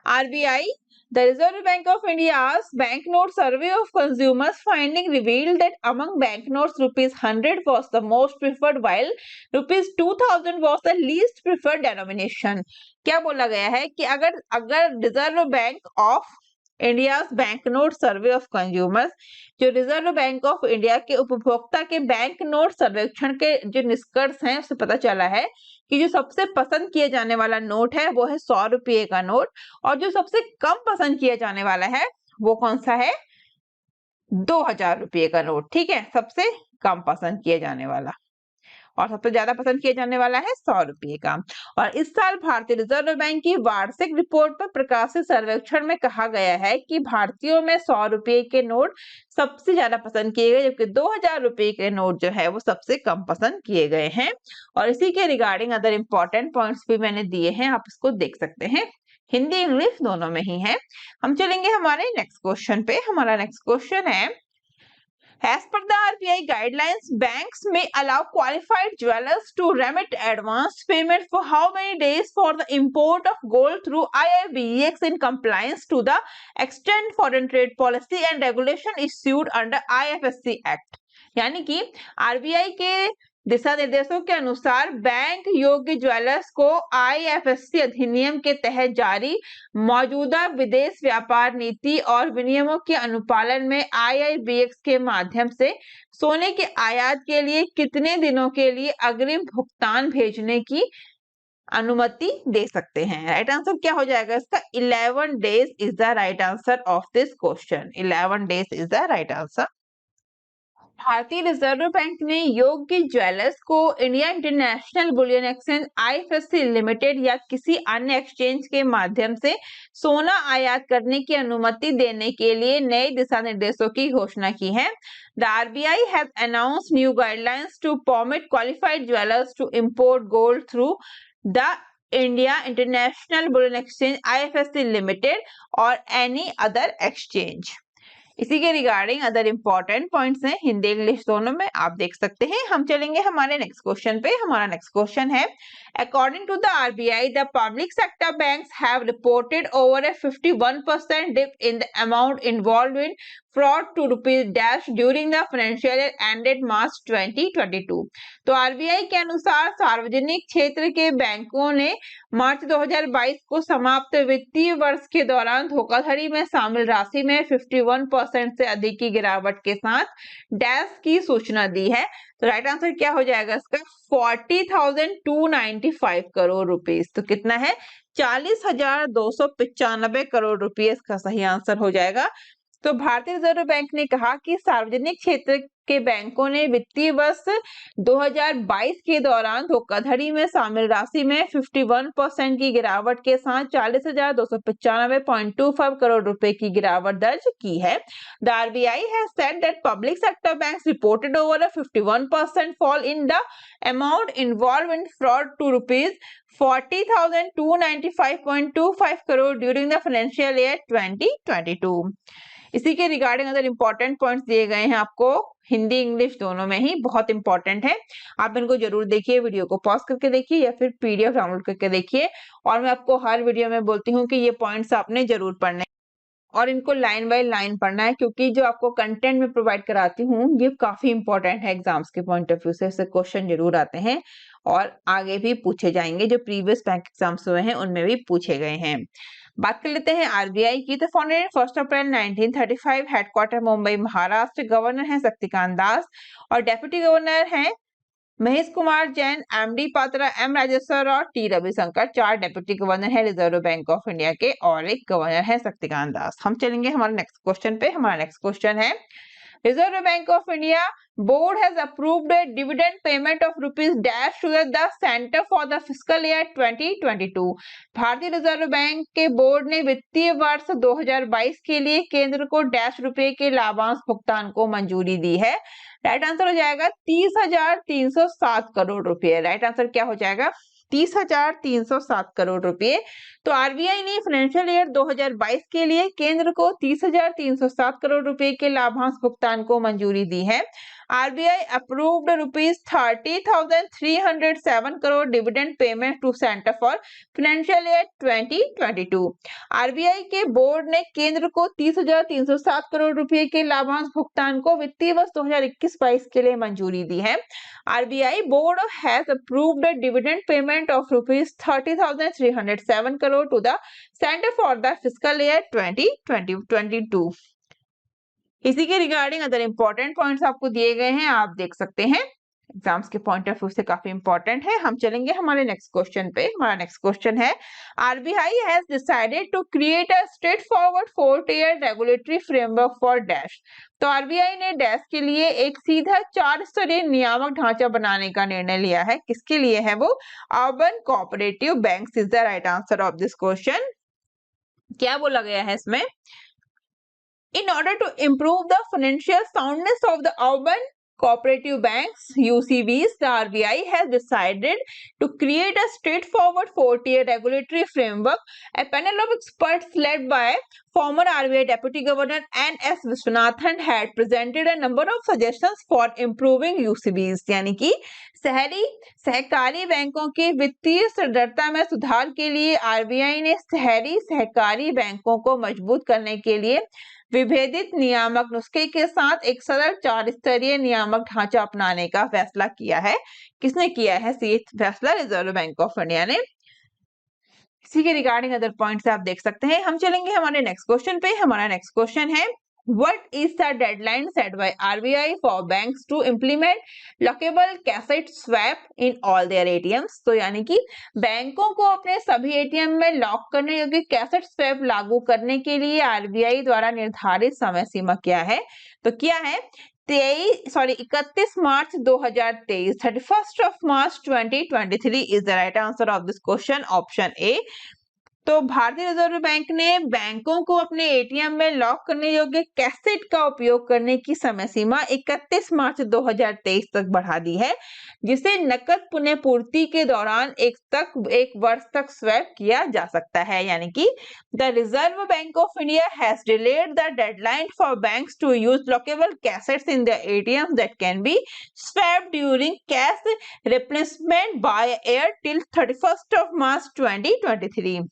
RBI, the Reserve Bank of India's banknote survey of consumers finding revealed that among banknotes rupees 100 was the most preferred while rupees 2000 was the least preferred denomination। क्या बोला गया है कि अगर reserve Bank of India bank note survey of consumers, जो रिजर्व बैंक ऑफ इंडिया के उपभोक्ता के बैंक नोट सर्वेक्षण के जो निष्कर्ष हैं उससे पता चला है कि जो सबसे पसंद किए जाने वाला नोट है वो है 100 रुपये का नोट, और जो सबसे कम पसंद किया जाने वाला है वो कौन सा है? 2000 रुपये का नोट। ठीक है, सबसे कम पसंद किया जाने वाला, और सबसे ज्यादा पसंद किया जाने वाला है 100 रुपये का। और इस साल भारतीय रिजर्व बैंक की वार्षिक रिपोर्ट पर प्रकाशित सर्वेक्षण में कहा गया है कि भारतीयों में 100 रुपये के नोट सबसे ज्यादा पसंद किए गए, जबकि 2000 रुपये के नोट जो है वो सबसे कम पसंद किए गए हैं। और इसी के रिगार्डिंग अदर इंपॉर्टेंट पॉइंट्स भी मैंने दिए हैं, आप इसको देख सकते हैं, हिंदी इंग्लिश दोनों में ही है। हम चलेंगे हमारे नेक्स्ट क्वेश्चन पे। हमारा नेक्स्ट क्वेश्चन है, as per the RBI guidelines, banks may allow qualified jewelers to remit advance payments for how many days for the import of gold through IIBEX in compliance to the Extend Foreign Trade Policy and Regulation issued under IFSC Act। यानी कि RBI के दिशा निर्देशों के अनुसार बैंक योग्य ज्वेलर्स को IFSC अधिनियम के तहत जारी मौजूदा विदेश व्यापार नीति और विनियमों के अनुपालन में IIBX के माध्यम से सोने के आयात के लिए कितने दिनों के लिए अग्रिम भुगतान भेजने की अनुमति दे सकते हैं? राइट आंसर क्या हो जाएगा इसका? 11 days is the right answer of this question. 11 days is the right answer. भारतीय रिजर्व बैंक ने योग्य ज्वेलर्स को India international bullion exchange IFSC limited या किसी अन्य एक्सचेंज के माध्यम से सोना आयात करने की अनुमति देने के लिए नए दिशा निर्देशों की घोषणा की है। The RBI has announced new guidelines to permit qualified jewelers to import gold through the India International Bullion Exchange IFSC Limited or any other exchange। इसी के रिगार्डिंग अदर इंपॉर्टेंट पॉइंट्स हैं हिंदी इंग्लिश दोनों में, आप देख सकते हैं। हम चलेंगे हमारे नेक्स्ट क्वेश्चन पे। हमारा नेक्स्ट क्वेश्चन है, according to the RBI, the public sector banks have reported over a 51% dip in the amount involved in fraud to rupees dash during the financial year ended March 2022। तो RBI के अनुसार सार्वजनिक क्षेत्र के बैंकों ने मार्च 2022 को समाप्त वित्तीय वर्ष के दौरान धोखाधड़ी में शामिल राशि में 51% से अधिक की गिरावट के साथ डैश की सूचना दी है। तो राइट आंसर क्या हो जाएगा इसका? 40,295 करोड़ रुपीस। तो कितना है? 40,295 करोड़ रुपये इसका सही आंसर हो जाएगा। तो भारतीय रिजर्व बैंक ने कहा कि सार्वजनिक क्षेत्र के बैंकों ने वित्तीय वर्ष 2022 के दौरान धोखाधड़ी में शामिल राशि में 51% की गिरावट के साथ 40,295.25 करोड़ रुपए की गिरावट दर्ज की है। The RBI has said that public sector banks reported over a 51% fall in the amount involved in fraud to rupees 40,295.25 crore during the financial year 2022। इसी के रिगार्डिंग अदर इंपॉर्टेंट पॉइंट्स दिए गए हैं आपको हिंदी इंग्लिश दोनों में ही, बहुत इंपॉर्टेंट है, आप इनको जरूर देखिए, वीडियो को पॉज करके देखिए या फिर PDF डाउनलोड करके देखिए। और मैं आपको हर वीडियो में बोलती हूँ कि ये पॉइंट्स आपने जरूर पढ़ने और इनको लाइन बाय लाइन पढ़ना है, क्योंकि जो आपको कंटेंट में प्रोवाइड कराती हूँ ये काफी इंपॉर्टेंट है एग्जाम्स के पॉइंट ऑफ व्यू से। इससे क्वेश्चन जरूर आते हैं और आगे भी पूछे जाएंगे, जो प्रीवियस बैंक एग्जाम्स हुए हैं उनमें भी पूछे गए हैं। बात कर लेते हैं RBI की। तो founded 1 April 1935, headquarter Mumbai Maharashtra, governor है शक्तिकांत दास और डेप्यूटी गवर्नर हैं महेश कुमार जैन, MD पात्रा, M राजेश्वर और T रविशंकर। 4 डेप्यूटी गवर्नर है रिजर्व बैंक ऑफ इंडिया के और एक गवर्नर है शक्तिकांत दास। हम चलेंगे हमारे नेक्स्ट क्वेश्चन पे। हमारा नेक्स्ट क्वेश्चन है, Reserve Bank of India board has approved a dividend payment of rupees dash to the center for the fiscal year 2022। भारतीय रिजर्व बैंक के बोर्ड ने वित्तीय वर्ष 2022 के लिए केंद्र को डैश रुपए के लाभांश भुगतान को मंजूरी दी है। राइट आंसर हो जाएगा 30,307 करोड़ रुपए। राइट आंसर क्या हो जाएगा? 30,307 करोड़ रुपए। तो आरबीआई ने फाइनेंशियल ईयर 2022 के लिए केंद्र को 30,307 करोड़ रुपए के लाभांश भुगतान को मंजूरी दी है। RBI approved rupees 30,307 crore dividend payment to Center for Financial Year 2022। RBI के बोर्ड ने केंद्र को 30,307 करोड़ रुपए के लाभांश भुगतान को वित्तीय वर्ष 2021-22 के लिए मंजूरी दी है। RBI board has approved a dividend payment of rupees 30,307 crore to the Center for the Fiscal Year 2022। इसी के रिगार्डिंग अदर इंपॉर्टेंट पॉइंट्स आपको दिए गए हैं, आप देख सकते हैं। एग्जाम्स के पॉइंट ऑफ व्यू से काफी इंपॉर्टेंट है। हम चलेंगे हमारे नेक्स्ट क्वेश्चन पे। हमारा नेक्स्ट क्वेश्चन है, RBI has decided to create a straightforward 4-tier regulatory framework for dash. तो आरबीआई ने डैश के लिए एक सीधा 4-स्तरीय नियामक ढांचा बनाने का निर्णय लिया है। किसके लिए है वो? Urban cooperative banks is the right answer of this question. क्या बोला गया है इसमें? In order to improve the financial soundness of the urban cooperative banks (UCBs), the RBI has decided to create a straightforward 4-tier regulatory framework. A panel of experts led by former RBI Deputy Governor N.S. Viswanathan had presented a number of suggestions for improving UCBs, यानी कि शहरी सहकारी बैंकों की वित्तीय सुदृढ़ता में सुधार के लिए आरबीआई ने शहरी सहकारी बैंकों को मजबूत करने के लिए विभेदित नियामक नुस्खे के साथ एक सरल 4-स्तरीय नियामक ढांचा अपनाने का फैसला किया है। किसने किया है ये फैसला? रिजर्व बैंक ऑफ इंडिया ने। इसी के रिगार्डिंग अदर पॉइंट्स आप देख सकते हैं। हम चलेंगे हमारे नेक्स्ट क्वेश्चन पे। हमारा नेक्स्ट क्वेश्चन है, What is the deadline set by RBI for banks to implement lockable cassette swap in all their ATMs? तो यानी कि बैंकों को अपने सभी एटीएम में लॉक करने योग्य कैसेट स्वैप लागू करने के लिए आरबीआई द्वारा निर्धारित समय सीमा क्या है? तो क्या है? 31 March 2023, 31st March 2023 is the right answer of this question, option A. तो भारतीय रिजर्व बैंक ने बैंकों को अपने एटीएम में लॉक करने योग्य कैसेट का उपयोग करने की समय सीमा 31 मार्च 2023 तक बढ़ा दी है, जिसे नकद पुनःपूर्ति के दौरान एक वर्ष तक स्वैप किया जा सकता है। यानी कि the Reserve Bank of India has delayed the deadline for banks to use lockable cassettes in the ATM that can be swapped during cash replacement by air till 31 March 2023।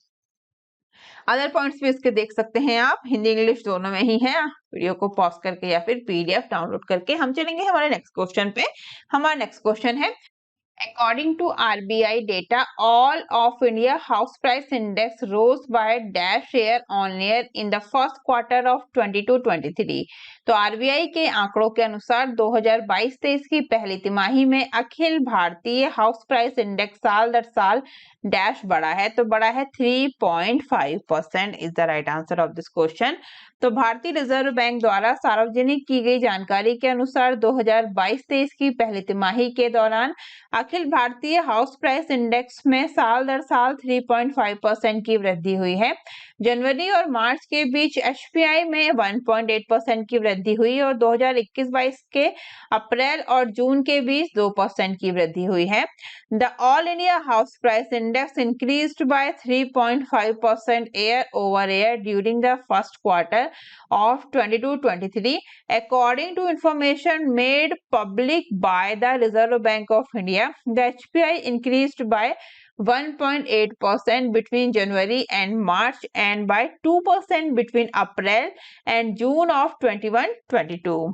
Other points भी इसके देख सकते हैं आप, हिंदी इंग्लिश दोनों में ही है। वीडियो को पॉज करके या फिर पीडीएफ डाउनलोड करके हम चलेंगे हमारे नेक्स्ट क्वेश्चन पे। हमारा नेक्स्ट क्वेश्चन है, According to RBI data, all of India house price index rose by dash year on year in the first quarter of 22-23। तो आरबीआई के आंकड़ों के अनुसार 2022-23 की पहली तिमाही में Akhil Bharatiya house price index साल दर साल डैश बढ़ा है। तो बढ़ा है 3.5% is the right answer of this question. तो भारतीय रिजर्व बैंक द्वारा सार्वजनिक की गई जानकारी के अनुसार 2022-23 की पहली तिमाही के दौरान Akhil Bharatiya house price index में साल दर साल 3.5% की वृद्धि हुई है। जनवरी और मार्च के बीच एचपीआई में 1.8% की वृद्धि हुई और 2021-22 के अप्रैल और जून के बीच 2% की वृद्धि हुई है। The all India house price index increased by 3.5% year over year during the first quarter of 22-23, according to information made public by the Reserve Bank of India. The HPI increased by 1.8% between January and March and by 2% between April and June of 21-22।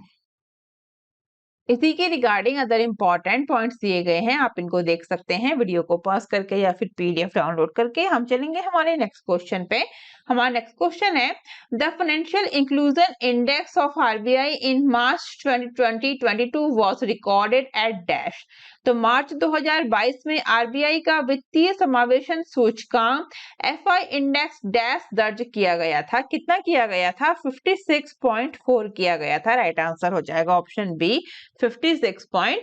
इसी के रिगार्डिंग अदर इंपॉर्टेंट पॉइंट्स दिए गए हैं, आप इनको देख सकते हैं वीडियो को पॉज करके या फिर पीडीएफ डाउनलोड करके। हम चलेंगे हमारे नेक्स्ट क्वेश्चन पे। हमारा नेक्स्ट क्वेश्चन है, the financial inclusion index of RBI in March 2022 was recorded at dash. तो मार्च 2022 में आरबीआई का वित्तीय समावेशन सूचकांक एफआई इंडेक्स डैश दर्ज किया गया था। कितना किया गया था? 56.4 किया गया था। राइट आंसर हो जाएगा option B 56.4।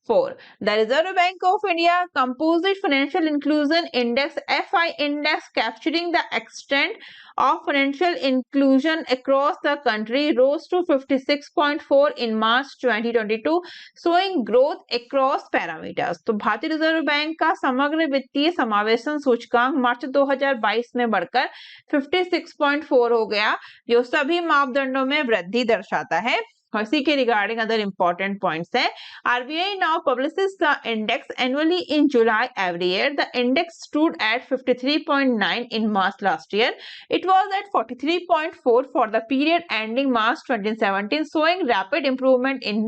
4. The Reserve Bank of India Composite Financial Inclusion Index (FI) index capturing the extent of financial inclusion across the country rose to 56.4 in March 2022, showing growth across parameters. तो भारतीय रिजर्व बैंक का समग्र वित्तीय समावेशन सूचकांक मार्च 2022 में बढ़कर 56.4 हो गया, जो सभी मापदंडों में वृद्धि दर्शाता है। इसी के रिगार्डिंग अदर इंपॉर्टेंट पॉइंट्स है। RBI now publishes the index annually in July every year. The index stood at 53.9 in March last year. It was at 43.4 for the period ending March 2017, showing rapid improvement in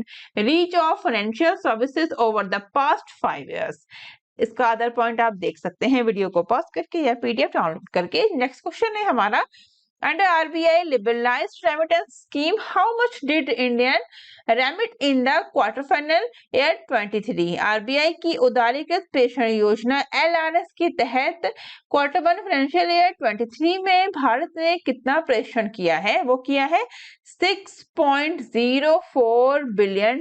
reach of financial services over the past 5 years. इसका अदर पॉइंट आप देख सकते हैं वीडियो को पॉज करके या PDF डाउनलोड करके। नेक्स्ट क्वेश्चन है हमारा, under RBI liberalized remittance scheme, how much did Indian remit in the quarter final year 23? RBI की उदारीकृत प्रेषण योजना LRS के तहत क्वार्टर 1 फाइनेंशियल ईयर 23 में भारत ने कितना प्रेषण किया है? वो किया है $6.04 billion.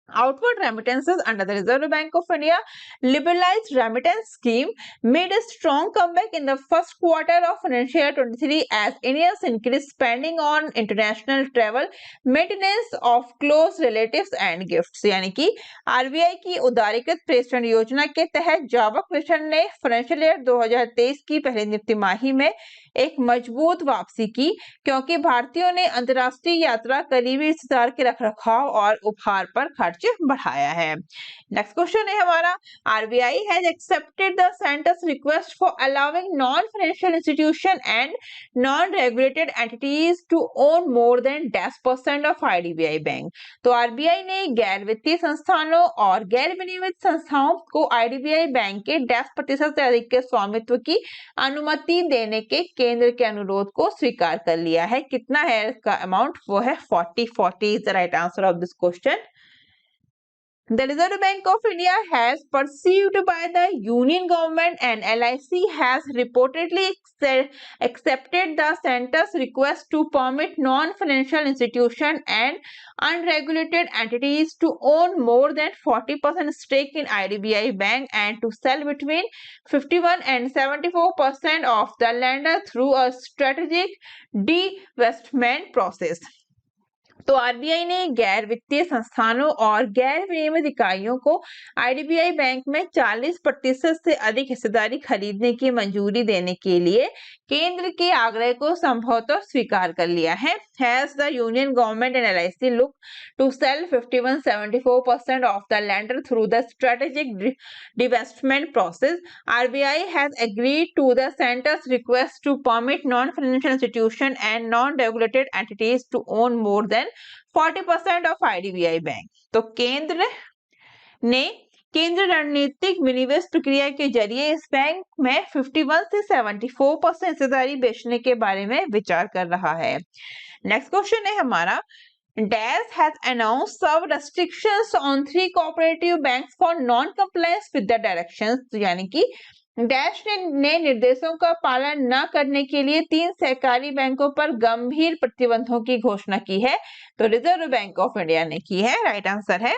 Outward remittances under the Reserve Bank of India liberalized remittance scheme made a strong comeback in the first quarter of financial year 23 as Indians increased spending on international travel, maintenance of close relatives and gifts. यानी कि RBI की उदारीकृत प्रेषण योजना के तहत जावक प्रेषण ने फाइनेंशियल ईयर 2023 की पहली तिमाही में एक मजबूत वापसी की, क्योंकि भारतीयों ने अंतर्राष्ट्रीय यात्रा, करीबी रिश्तेदार के रखरखाव और उपहार पर खर्च बढ़ाया है। नेक्स्ट क्वेश्चन है हमारा, RBI has accepted the center's request for allowing non-financial institution and non-regulated entities to own more than 10% of IDBI Bank. तो RBI ने गैर वित्तीय संस्थानों और गैर विनियमित संस्थाओं को IDBI बैंक के 10% से अधिक के स्वामित्व की अनुमति देने के केंद्र के अनुरोध को स्वीकार कर लिया है। कितना है इसका अमाउंट? वो है 40 is the right answer of this question. The Reserve Bank of India has perceived by the Union government and LIC has reportedly accepted the center's request to permit non-financial institutions and unregulated entities to own more than 40% stake in IDBI Bank and to sell between 51 and 74% of the lender through a strategic divestment process. तो RBI ने गैर वित्तीय संस्थानों और गैर विनियमित इकाइयों को IDBI बैंक में 40% से अधिक हिस्सेदारी खरीदने की मंजूरी देने के लिए केंद्र के आग्रह को संभवतः स्वीकार कर लिया है। Has the Union government and LIC look to sell 51-74% of the lender through the strategic divestment process? RBI has agreed to the center's request to permit non-financial institutions and non-regulated entities to own more than 40% of IDBI bank. तो केंद्र रणनीतिक विनिवेश प्रक्रिया के जरिए इस बैंक में 51 से 74% हिस्सेदारी बेचने के बारे में विचार कर रहा है। नेक्स्ट क्वेश्चन है हमारा, Dash has announced some restrictions on 3 cooperative banks for non-compliance with the directions. यानी कि डैश ने निर्देशों का पालन न करने के लिए 3 सहकारी बैंकों पर गंभीर प्रतिबंधों की घोषणा की है। तो रिजर्व बैंक ऑफ इंडिया ने की है। राइट आंसर है।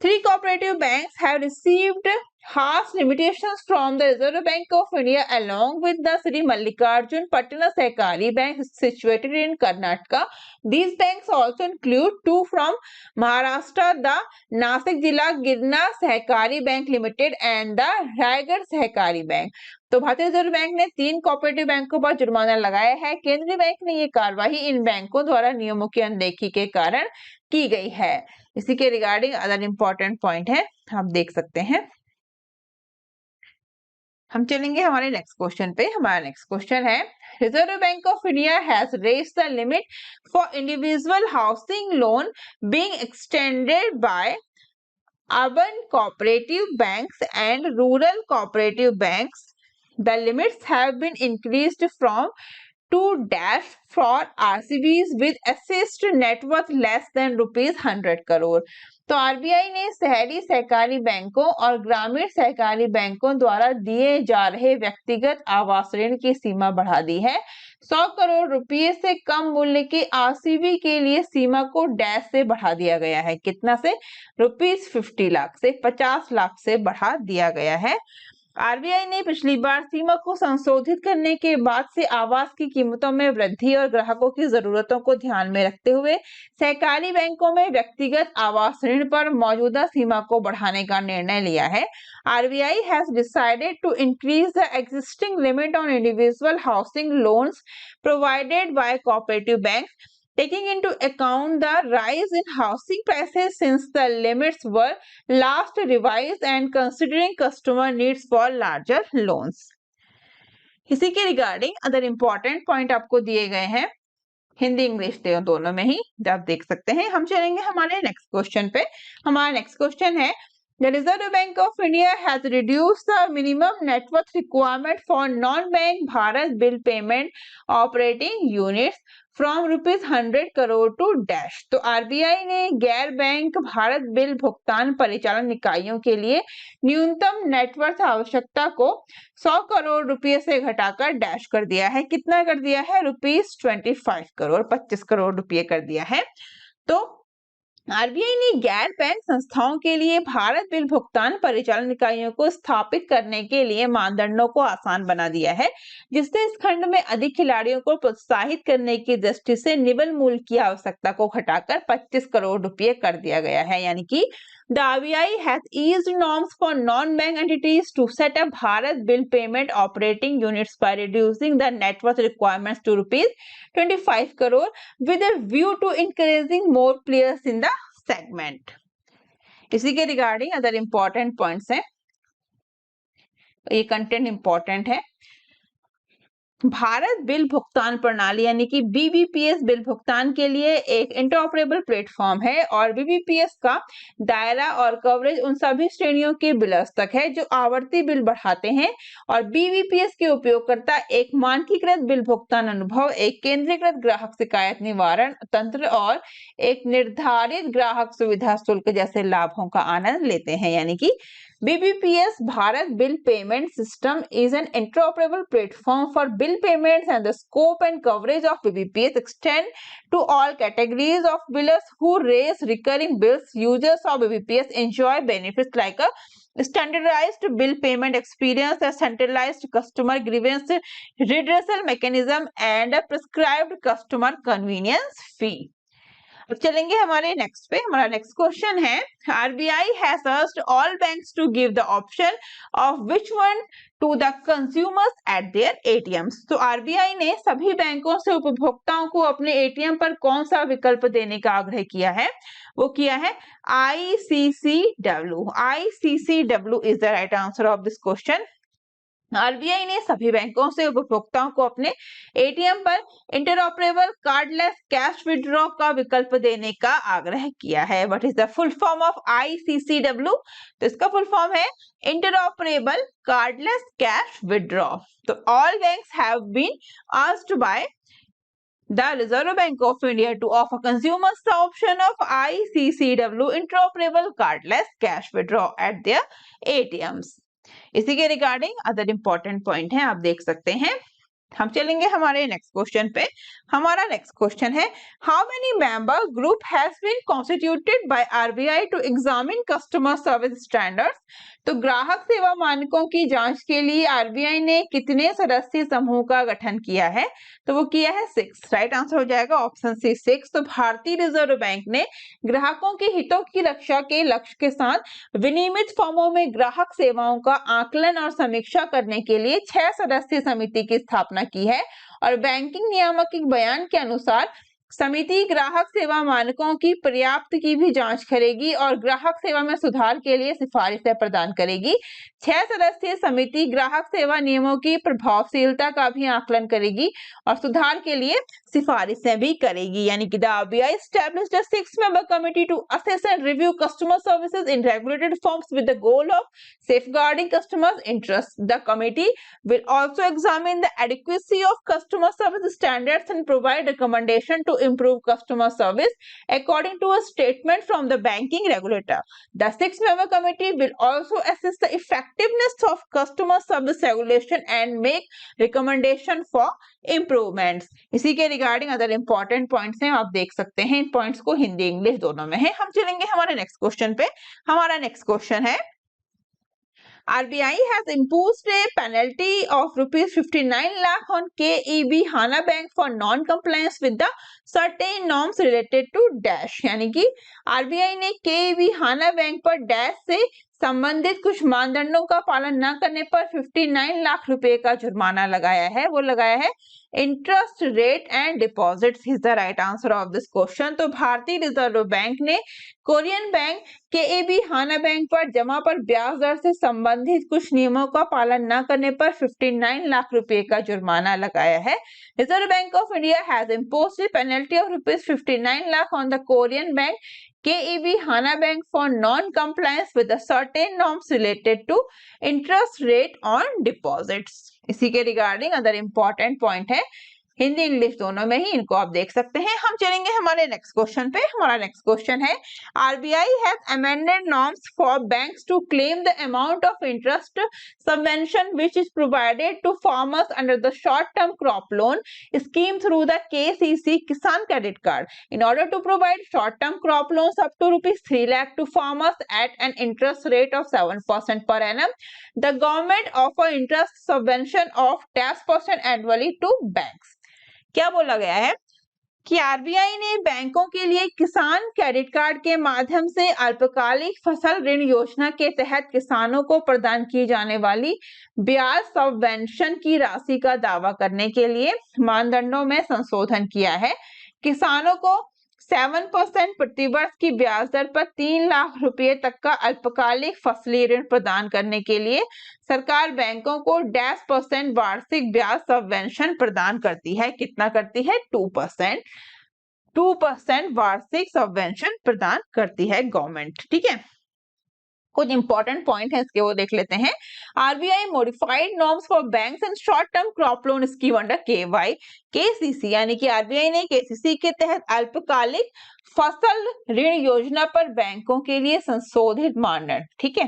3 cooperative banks have received harsh limitations from the Reserve Bank of India along with the Sri Mallikarjun Patna Sehkari Bank situated in Karnataka. These banks also include 2 from Maharashtra, the Nasik Jila Girna Sehkari Bank Limited and the Raigad Sehkari Bank. तो भारतीय रिजर्व बैंक ने 3 कोऑपरेटिव बैंकों पर जुर्माना लगाया है। केंद्रीय बैंक ने ये कार्रवाई इन बैंकों द्वारा नियमों की अनदेखी के कारण की गई है। इसी के रिगार्डिंग अदर इंपॉर्टेंट पॉइंट है, आप देख सकते हैं। हम चलेंगे हमारे नेक्स्ट क्वेश्चन पे। हमारा नेक्स्ट क्वेश्चन है, Reserve Bank of India has raised the limit for individual housing loan being extended by urban cooperative banks and rural cooperative banks. The limits have been increased from 2 dash for RCBs with assessed net worth less than rupees 100 crore. तो आरबीआई ने शहरी सहकारी बैंकों और ग्रामीण सहकारी बैंकों द्वारा दिए जा रहे व्यक्तिगत आवास ऋण की सीमा बढ़ा दी है। 100 करोड़ रुपए से कम मूल्य के आरसीवी के लिए सीमा को डैश से बढ़ा दिया गया है। कितना से? ₹50 लाख से 50 लाख से बढ़ा दिया गया है। आरबीआई ने पिछली बार सीमा को संशोधित करने के बाद से आवास की कीमतों में वृद्धि और ग्राहकों की जरूरतों को ध्यान में रखते हुए सहकारी बैंकों में व्यक्तिगत आवास ऋण पर मौजूदा सीमा को बढ़ाने का निर्णय लिया है। RBI has decided to increase the existing limit on individual housing loans provided by cooperative bank, taking into account the rise in housing prices since the limits were last revised and considering customer needs for larger loans. इसी के रिगार्डिंग अदर इंपॉर्टेंट पॉइंट आपको दिए गए हैं हिंदी इंग्लिश दोनों में ही, आप देख सकते हैं। हम चलेंगे हमारे नेक्स्ट क्वेश्चन पे। हमारा नेक्स्ट क्वेश्चन है The Reserve Bank of India has reduced the minimum net worth requirement for non-bank Bharat bill payment operating units from ₹100 crore to dash। तो आरबीआई ने गैर बैंक भारत बिल भुगतान परिचालन इकाइयों के लिए न्यूनतम नेटवर्थ आवश्यकता को 100 करोड़ रुपए से घटाकर डैश कर दिया है। कितना कर दिया है? ₹25 करोड़, 25 करोड़ रुपए कर दिया है। तो आरबीआई ने गैर बैंक संस्थाओं के लिए भारत बिल भुगतान परिचालन इकाइयों को स्थापित करने के लिए मानदंडों को आसान बना दिया है, जिससे इस खंड में अधिक खिलाड़ियों को प्रोत्साहित करने की दृष्टि से निबल मूल्य की आवश्यकता को घटाकर 25 करोड़ रुपए कर दिया गया है। यानी कि The RBI has eased norms for non-bank entities to set up Bharat bill payment operating units by reducing the net worth requirements to ₹25 crore with a view to encouraging more players in the segment. इसी के रिगार्डिंग अदर इंपॉर्टेंट पॉइंट्स हैं, ये कंटेंट इंपॉर्टेंट है। भारत बिल भुगतान प्रणाली यानी कि बीबीपीएस बिल भुगतान के लिए एक इंटरऑपरेबल प्लेटफॉर्म है और बीबीपीएस का दायरा और कवरेज उन सभी श्रेणियों के बिलर्स तक है जो आवर्ती बिल बढ़ाते हैं और बीबीपीएस के उपयोगकर्ता एक मानकीकृत बिल भुगतान अनुभव, एक केंद्रीकृत ग्राहक शिकायत निवारण तंत्र और एक निर्धारित ग्राहक सुविधा शुल्क जैसे लाभों का आनंद लेते हैं। यानी कि BBPS Bharat Bill Payment System is an interoperable platform for bill payments and the scope and coverage of BBPS extend to all categories of billers who raise recurring bills. Users of BBPS enjoy benefits like a standardized bill payment experience, a centralized customer grievance redressal mechanism and a prescribed customer convenience fee. अब चलेंगे हमारे नेक्स्ट पे। हमारा नेक्स्ट क्वेश्चन है RBI has urged all banks to give the option of which one to the consumers at their ATMs. तो आरबीआई ने सभी बैंकों से उपभोक्ताओं को अपने एटीएम पर कौन सा विकल्प देने का आग्रह किया है? वो किया है ICCW। ICCW is the right answer of this question. RBI ने सभी बैंकों से उपभोक्ताओं को अपने एटीएम पर इंटरऑपरेबल कार्डलेस कैश विड्रॉ का विकल्प देने का आग्रह किया है। What is the full form of ICCW? तो इसका फुल फॉर्म है इंटरऑपरेबल कार्डलेस कैश विड्रॉ। तो all banks have been asked by the Reserve Bank of India to offer consumers the option of ICCW interoperable cardless cash withdrawal at their ATMs। इसी के रिगार्डिंग अदर इंपॉर्टेंट पॉइंट है, आप देख सकते हैं। हम चलेंगे हमारे नेक्स्ट क्वेश्चन पे। हमारा नेक्स्ट क्वेश्चन है how many member group has been constituted by RBI to examine customer service standards. तो ग्राहक सेवा मानकों की जांच के लिए आरबीआई ने कितने सदस्यीय समूह का गठन किया है? तो वो किया है 6। राइट आंसर हो जाएगा ऑप्शन सी 6। तो भारतीय रिजर्व बैंक ने ग्राहकों के हितों की रक्षा के लक्ष्य के साथ विनियमित फर्मों में ग्राहक सेवाओं का आकलन और समीक्षा करने के लिए 6 सदस्यीय समिति की स्थापना की है और बैंकिंग नियामक के बयान के अनुसार समिति ग्राहक सेवा मानकों की पर्याप्त की भी जांच करेगी और ग्राहक सेवा में सुधार के लिए सिफारिशें प्रदान करेगी। 6 सदस्यीय समिति ग्राहक सेवा नियमों की प्रभावशीलता का भी आकलन करेगी और सुधार के लिए सिफारिशें भी करेगी। यानी कि the RBI established a 6-member committee to assess and review customer services in regulated firms with the goal of safeguarding customers' interests. The committee will also examine the adequacy of customer service standards and provide recommendation to improve customer service according to a statement from the banking regulator. The 6-member committee will also assess the effectiveness of customer service regulation and make recommendation for improvements. इसी के रिगार्डिंग अदर इंपॉर्टेंट पॉइंट्स हैं, आप देख सकते हैं। इन पॉइंट्स को हिंदी इंग्लिश दोनों में है। हम चलेंगे हमारे नेक्स्ट क्वेश्चन पे। हमारा नेक्स्ट क्वेश्चन है, RBI has imposed a penalty of rupees 59 lakh on KEB Hana Bank for non-compliance with the certain norms related to dash। यानी कि RBI ने KEB Hana Bank पर डैश से संबंधित कुछ मानदंडों का पालन न करने पर 59 लाख रुपए का जुर्माना लगाया है। वो लगाया है interest rate and deposits is the right answer of this question. तो भारतीय रिजर्व बैंक ने कोरियन बैंक केएबी हाना बैंक पर जमा पर ब्याज दर से संबंधित कुछ नियमों का पालन न करने पर 59 लाख रुपए का जुर्माना लगाया है। Reserve Bank of India has imposed a penalty of rupees 59 lakh on the Korean bank KEB Hana Bank for non-compliance with the certain norms related to interest rate on deposits। इसी के रिगार्डिंग अदर इंपॉर्टेंट पॉइंट है, हिंदी इंग्लिश दोनों में ही, इनको आप देख सकते हैं। हम चलेंगे हमारे नेक्स्ट क्वेश्चन पे। हमारा नेक्स्ट क्वेश्चन है, RBI has amended norms for banks to claim the amount of interest subvention which is provided to farmers under the short-term crop loan scheme through the KCC Kisan Credit Card. In order to provide short-term crop loans up to rupees 3 lakh to farmers at an interest rate of 7% per annum, the government offer interest subvention of 10% annually to banks। क्या बोला गया है कि आरबीआई ने बैंकों के लिए किसान क्रेडिट कार्ड के माध्यम से अल्पकालिक फसल ऋण योजना के तहत किसानों को प्रदान की जाने वाली ब्याज सबवेंशन की राशि का दावा करने के लिए मानदंडों में संशोधन किया है। किसानों को 7% प्रतिवर्ष की ब्याज दर पर 3 लाख रुपए तक का अल्पकालिक फसली ऋण प्रदान करने के लिए सरकार बैंकों को 10% वार्षिक ब्याज सबवेंशन प्रदान करती है। कितना करती है? 2%। 2% वार्षिक सबवेंशन प्रदान करती है गवर्नमेंट। ठीक है, कुछ इंपॉर्टेंट पॉइंट है इसके, वो देख लेते हैं। RBI modified norms for banks and short term crop loan scheme under KCC, यानी कि आरबीआई ने केसीसी के तहत अल्पकालिक फसल ऋण योजना पर बैंकों के लिए संशोधित मानदंड। ठीक है,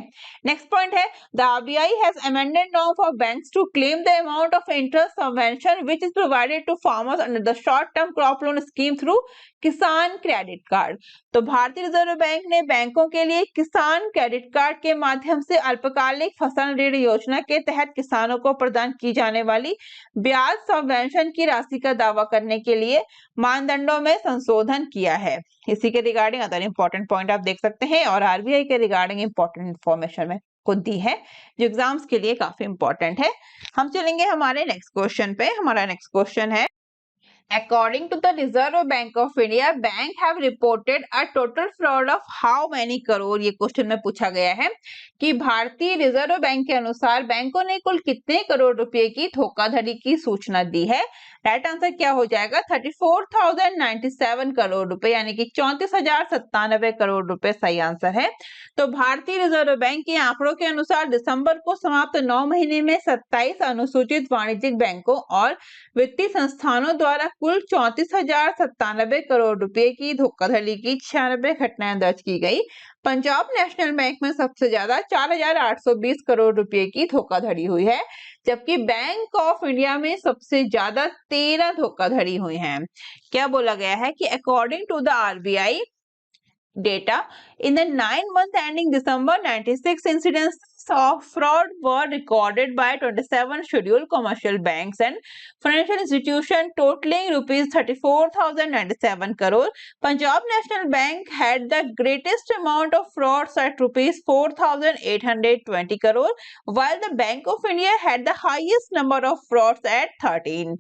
नेक्स्ट पॉइंट है, the RBI has amended norm for banks to claim the amount of interest subvention which is provided to farmers under the short term crop loan scheme through Kisan credit card. तो भारतीय रिजर्व बैंक ने बैंकों के लिए किसान क्रेडिट कार्ड के माध्यम से अल्पकालिक फसल ऋण योजना के तहत किसानों को प्रदान की जाने वाली ब्याज सबवेंशन की राशि का दावा करने के लिए मानदंडों में संशोधन किया है। इसी के रिगार्डिंग अदर इंपॉर्टेंट पॉइंट आप देख सकते हैं और आरबीआई के रिगार्डिंग इंपॉर्टेंट इंफॉर्मेशन में को दी है जो एग्जाम्स के लिए काफी इंपॉर्टेंट है। हम चलेंगे हमारे नेक्स्ट क्वेश्चन पे। हमारा नेक्स्ट क्वेश्चन है, According to the Reserve Bank of India, bank have reported a total fraud of how many crore. ये क्वेश्चन में पूछा गया है कि भारतीय रिजर्व बैंक के अनुसार बैंकों ने कुल कितने करोड़ रुपए की धोखाधड़ी की सूचना दी है। राइट आंसर क्या हो जाएगा? 34,097 करोड़ रुपए, यानी कि 34,097 करोड़ रुपए सही आंसर है। तो भारतीय रिजर्व बैंक के आंकड़ों के अनुसार दिसंबर को समाप्त 9 महीने में 27 अनुसूचित वाणिज्यिक बैंकों और वित्तीय संस्थानों द्वारा कुल 34,097 करोड़ रुपए की धोखाधड़ी की 96 घटनाएं दर्ज की गई। पंजाब नेशनल बैंक में सबसे ज्यादा 4,820 करोड़ रुपए की धोखाधड़ी हुई है, जबकि बैंक ऑफ इंडिया में सबसे ज्यादा 13 धोखाधड़ी हुई है। क्या बोला गया है कि according to the RBI data in the 9 months ending December, 96 incidents of fraud were recorded by 27 scheduled commercial banks and financial institutions totaling rupees 34,097 crore. Punjab National Bank had the greatest amount of frauds at rupees 4,820 crore, while the Bank of India had the highest number of frauds at 13.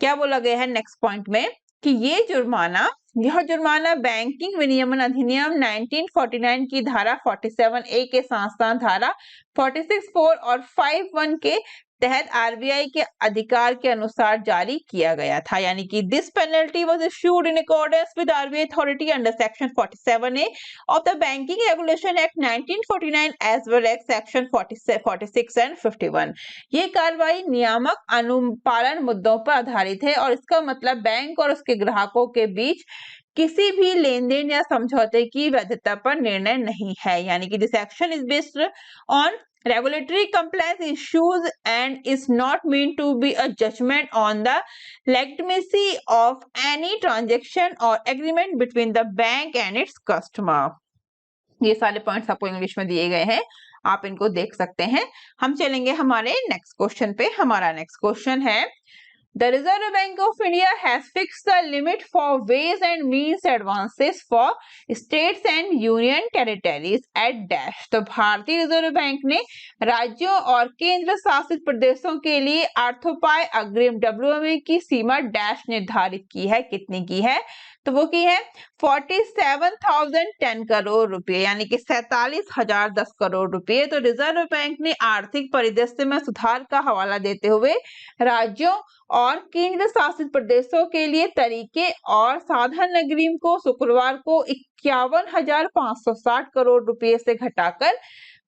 क्या बोला गया है नेक्स्ट पॉइंट में कि यह जुर्माना बैंकिंग विनियमन अधिनियम 1949 की धारा 47A के साथ साथ धारा 46(4) और 51 के तहत आरबीआई के अधिकार के अनुसार जारी किया गया था, यानी कि this penalty was issued in accordance with RBI authority under section 47A of the banking regulation act 1949 as well as section 46 and 51। ये कार्रवाई नियामक अनुपालन मुद्दों पर आधारित है और इसका मतलब बैंक और उसके ग्राहकों के बीच किसी भी लेन देन या समझौते की वैधता पर निर्णय नहीं है, यानी कि this action is based on regulatory compliance issues and is not meant to be a judgment on the legitimacy of any transaction or agreement between the bank and its customer। ये सारे पॉइंट्स आपको इंग्लिश में दिए गए हैं, आप इनको देख सकते हैं। हम चलेंगे हमारे नेक्स्ट क्वेश्चन पे। हमारा नेक्स्ट क्वेश्चन है The Reserve Bank of India has fixed the limit for ways and means advances for states and union territories at dash। तो भारतीय रिजर्व बैंक ने राज्यों और केंद्र शासित प्रदेशों के लिए अर्थोपाय अग्रिम WMA की सीमा डैश निर्धारित की है। कितनी की है? तो वो की है 47,010 करोड़ रुपए, यानी कि 47,010 करोड़ रुपए। तो रिजर्व बैंक ने आर्थिक परिदृश्य में सुधार का हवाला देते हुए राज्यों और केंद्र शासित प्रदेशों के लिए तरीके और साधन अग्रिम को शुक्रवार को 51,560 करोड़ रुपए से घटाकर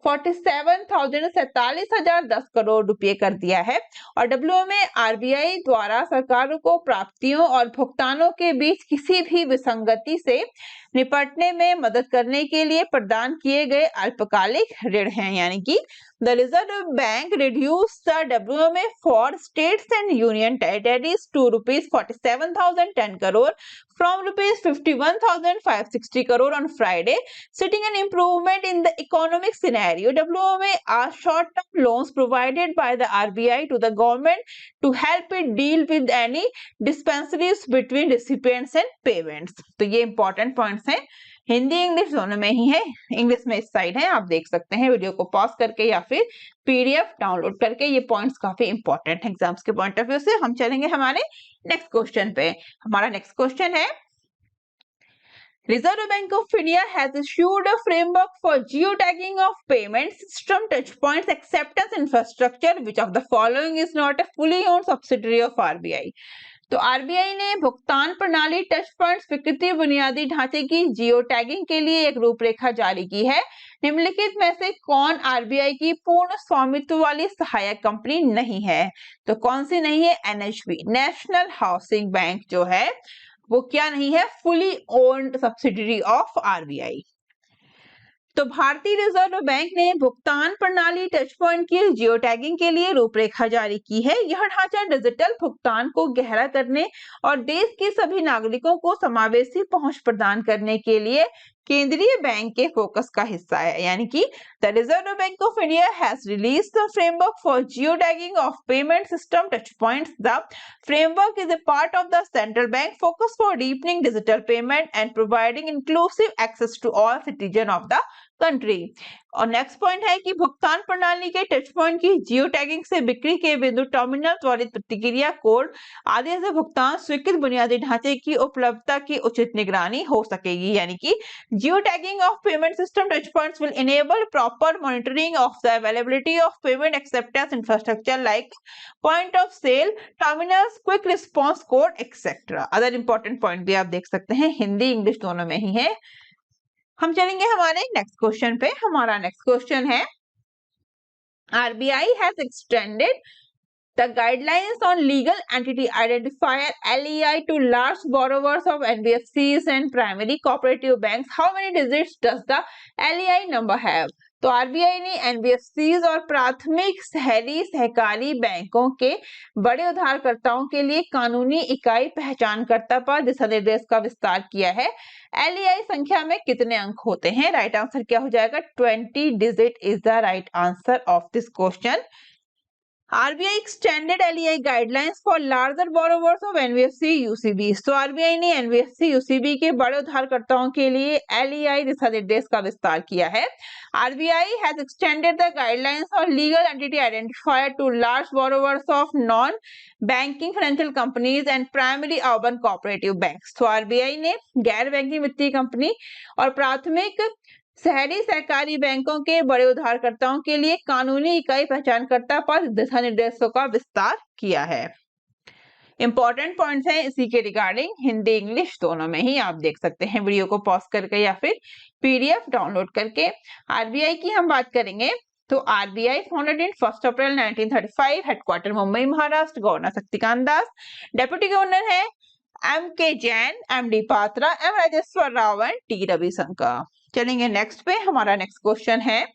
47,010 करोड़ रुपए कर दिया है। और WMA आरबीआई द्वारा सरकारों को प्राप्तियों और भुगतानों के बीच किसी भी विसंगति से निपटने में मदद करने के लिए प्रदान किए गए अल्पकालिक ऋण हैं, यानी कि the Reserve bank reduced the WMA for states and union territories to rupees 47,010 crore from rupees 51,560 crore on Friday, citing an improvement in the economic scenario. WMA are short-term loans provided by the RBI to the government to help it deal with any dispensaries between recipients and payments। तो ये इंपॉर्टेंट पॉइंट्स हैं, हिंदी इंग्लिश दोनों में ही है। इंग्लिश में इस साइड है, आप देख सकते हैं वीडियो को पॉज करके या फिर पीडीएफ डाउनलोड करके। ये पॉइंट्स काफी इंपॉर्टेंट है एग्जाम्स के पॉइंट ऑफ व्यू से। हम चलेंगे हमारे नेक्स्ट क्वेश्चन पे। हमारा नेक्स्ट क्वेश्चन है Reserve Bank of India has issued a framework for geotagging of payment system touchpoints acceptance infrastructure. Which of the following is not a fully owned subsidiary of RBI? तो आरबीआई ने भुगतान प्रणाली टच पॉइंट स्वीकृति बुनियादी ढांचे की जियो टैगिंग के लिए एक रूपरेखा जारी की है। निम्नलिखित में से कौन आरबीआई की पूर्ण स्वामित्व वाली सहायक कंपनी नहीं है? तो कौन सी नहीं है? एनएचबी, नेशनल हाउसिंग बैंक जो है वो क्या नहीं है? Fully owned subsidiary of RBI. तो भारतीय रिजर्व बैंक ने भुगतान प्रणाली टच पॉइंट की जियो टैगिंग के लिए रूपरेखा जारी की है। यह ढांचा डिजिटल भुगतान को गहरा करने और देश के सभी नागरिकों को समावेशी पहुंच प्रदान करने के लिए केंद्रीय बैंक के फोकस का हिस्सा है, यानी कि the Reserve Bank of India has released the framework for geo tagging of payment system touch points. The framework is a part of the central bank focus for deepening digital payment and providing inclusive access to all citizen of the country. और नेक्स्ट पॉइंट है कि भुगतान प्रणाली के टच पॉइंट की जियो टैगिंग से बिक्री के बिंदु, टर्मिनल, त्वरित प्रतिक्रिया कोड आदि से भुगतान स्वीकृत बुनियादी ढांचे की उपलब्धता की उचित निगरानी हो सकेगी, यानी कि geo tagging of payment system touch points will enable proper monitoring of the availability of payment acceptance infrastructure like point of sale, terminals, quick response code et cetera. Other important point भी आप देख सकते हैं, हिंदी इंग्लिश दोनों में ही है। हम चलेंगे हमारे नेक्स्ट क्वेश्चन पे। हमारा नेक्स्ट क्वेश्चन है RBI has extended the guidelines on legal entity identifier LEI to large borrowers of NBFCs and primary cooperative banks. How many digits does the LEI number have? तो आरबीआई ने एनबीएफसीज और प्राथमिक शहरी सहकारी बैंकों के बड़े उधारकर्ताओं के लिए कानूनी इकाई पहचानकर्ता पर दिशा निर्देश का विस्तार किया है। LEI संख्या में कितने अंक होते हैं? राइट आंसर क्या हो जाएगा? 20 digit is the right answer of this question. RBI extended LEI guidelines for larger borrowers of NBFC UCBs। तो RBI ने NBFC UCB के बड़े उधारकर्ताओं के लिए LEI दिशा निर्देश का विस्तार किया है। RBI has extended the guidelines for legal entity identifier to large borrowers of non-banking financial companies and primary urban cooperative banks। तो RBI ने गैर बैंकिंग वित्तीय कंपनी और प्राथमिक शहरी सहकारी बैंकों के बड़े उधारकर्ताओं के लिए कानूनी इकाई पहचानकर्ता पर दिशा निर्देशों का विस्तार किया है। इंपॉर्टेंट पॉइंट्स हैं इसी के रिगार्डिंग, हिंदी इंग्लिश दोनों में ही आप देख सकते हैं वीडियो को पॉज करके या फिर पीडीएफ डाउनलोड करके। आरबीआई की हम बात करेंगे तो RBI founded in 1 April 1935, headquarter Mumbai Maharashtra, governor Shaktikanta Das, deputy governor है M K Jain, M D Patra, M Rajeshwar Rao and T Ravishankar. चलेंगे नेक्स्ट पे, हमारा नेक्स्ट क्वेश्चन है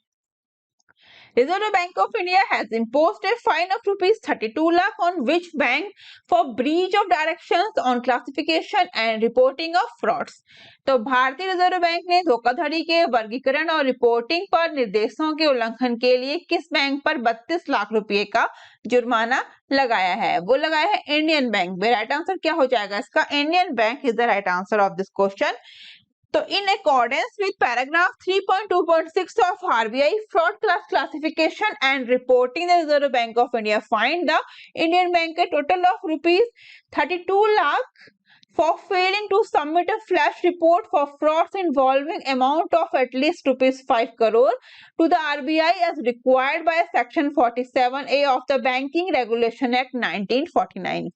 Reserve Bank of India has imposed a fine of ₹32 lakh on which bank for breach of directions on classification and reporting of frauds। तो भारतीय रिजर्व बैंक ने धोखाधड़ी के वर्गीकरण और रिपोर्टिंग पर निर्देशों के उल्लंघन के लिए किस बैंक पर 32 लाख रुपए का जुर्माना लगाया है? वो लगाया है इंडियन बैंक। राइट आंसर क्या हो जाएगा इसका? Indian bank is the right answer of this question. तो in accordance with paragraph 3.2.6 of RBI fraud classification and reporting, the Reserve Bank of India fined the Indian Bank a total of ₹32 lakh for failing to submit a flash report for frauds involving amount of at least ₹5 crore to the RBI as required by section 47A of the Banking Regulation Act 1949।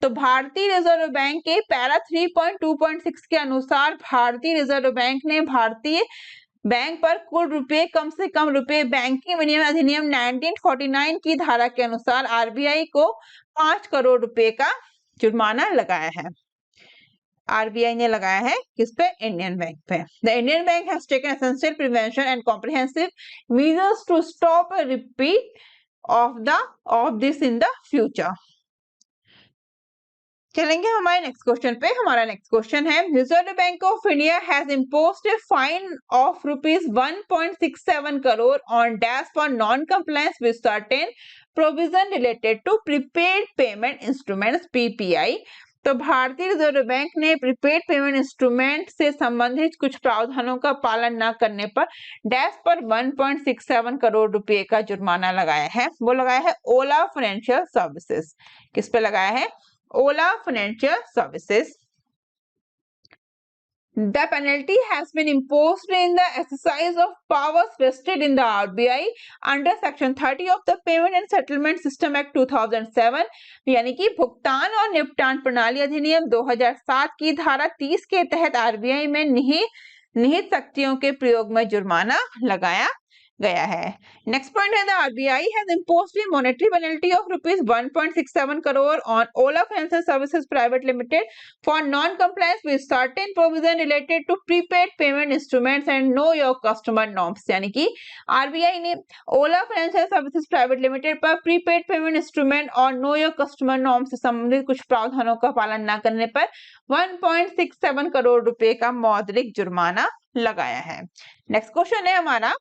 तो भारतीय रिजर्व बैंक के पैरा 3.2.6 के अनुसार भारतीय रिजर्व बैंक ने भारतीय बैंक पर कुल रुपए कम से कम रुपए बैंकिंग विनियमन अधिनियम 1949 की धारा के अनुसार आरबीआई को 5 करोड़ रुपए का जुर्माना लगाया है। आरबीआई ने लगाया है किस पे? इंडियन बैंक पे। The Indian Bank has taken essential prevention and comprehensive measures to stop a repeat of this in the future. चलेंगे हमारे नेक्स्ट क्वेश्चन पे। हमारा नेक्स्ट क्वेश्चन है Reserve Bank of India has imposed a fine of ₹1.67 crore on dash for non compliance with certain provision related to prepaid payment instruments PPI. तो भारतीय रिजर्व बैंक ने प्रीपेड पेमेंट इंस्ट्रूमेंट से संबंधित कुछ प्रावधानों का पालन न करने पर डैश पर 1.67 करोड़ रुपए का जुर्माना लगाया है। वो लगाया है ओला फाइनेंशियल सर्विसेज। किस पे लगाया है? Ola financial services. The penalty has been imposed in the exercise of powers vested in the RBI under Section 30 of the Payment and Settlement System Act 2007, यानी कि भुगतान और निपटान प्रणाली अधिनियम 2007 की धारा 30 के तहत आरबीआई में निहित शक्तियों के प्रयोग में जुर्माना लगाया गया है। नेक्स्ट पॉइंट है the RBI has imposed a monetary penalty of ₹1.67 crore on Ola financial services private limited for non compliance with certain provision related to prepaid payment instruments and know your customer norms. यानी कि आरबीआई ने Ola financial services private limited पर प्रीपेड पेमेंट इंस्ट्रूमेंट और नो योर कस्टमर नॉर्म्स से संबंधित कुछ प्रावधानों का पालन न करने पर 1.67 करोड़ रुपए का मौद्रिक जुर्माना लगाया है। नेक्स्ट क्वेश्चन है हमारा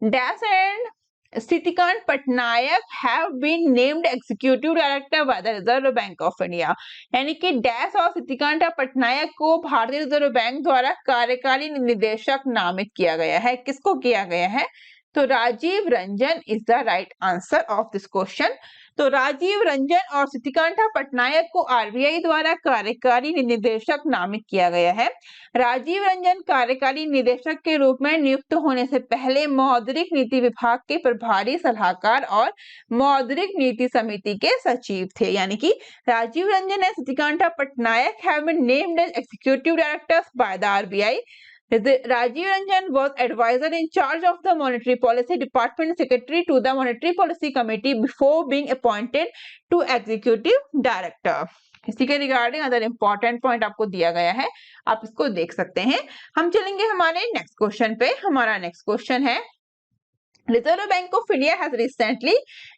Dash and Sitikant Patnaik have been named executive director by the Reserve Bank of India। यानी कि डैश और सितिकांत पटनायक को भारतीय रिजर्व बैंक द्वारा कार्यकारी निदेशक नामित किया गया है। किसको किया गया है? तो Rajiv Ranjan is the right answer of this question. तो राजीव रंजन और सितिकांत पटनायक को आरबीआई द्वारा कार्यकारी निदेशक नामित किया गया है। राजीव रंजन कार्यकारी निदेशक के रूप में नियुक्त होने से पहले मौद्रिक नीति विभाग के प्रभारी सलाहकार और मौद्रिक नीति समिति के सचिव थे। यानी कि Rajiv Ranjan and Sitikant Patnaik have been named as executive directors by the RBI. Rajiv Ranjan was advisor in charge of the Monetary Policy Department, secretary to the Monetary Policy Committee before being appointed to Executive Director। इसी के रिगार्डिंग अदर इंपॉर्टेंट पॉइंट आपको दिया गया है, आप इसको देख सकते हैं। हम चलेंगे हमारे नेक्स्ट क्वेश्चन पे। हमारा नेक्स्ट क्वेश्चन है Reserve Bank of India has recently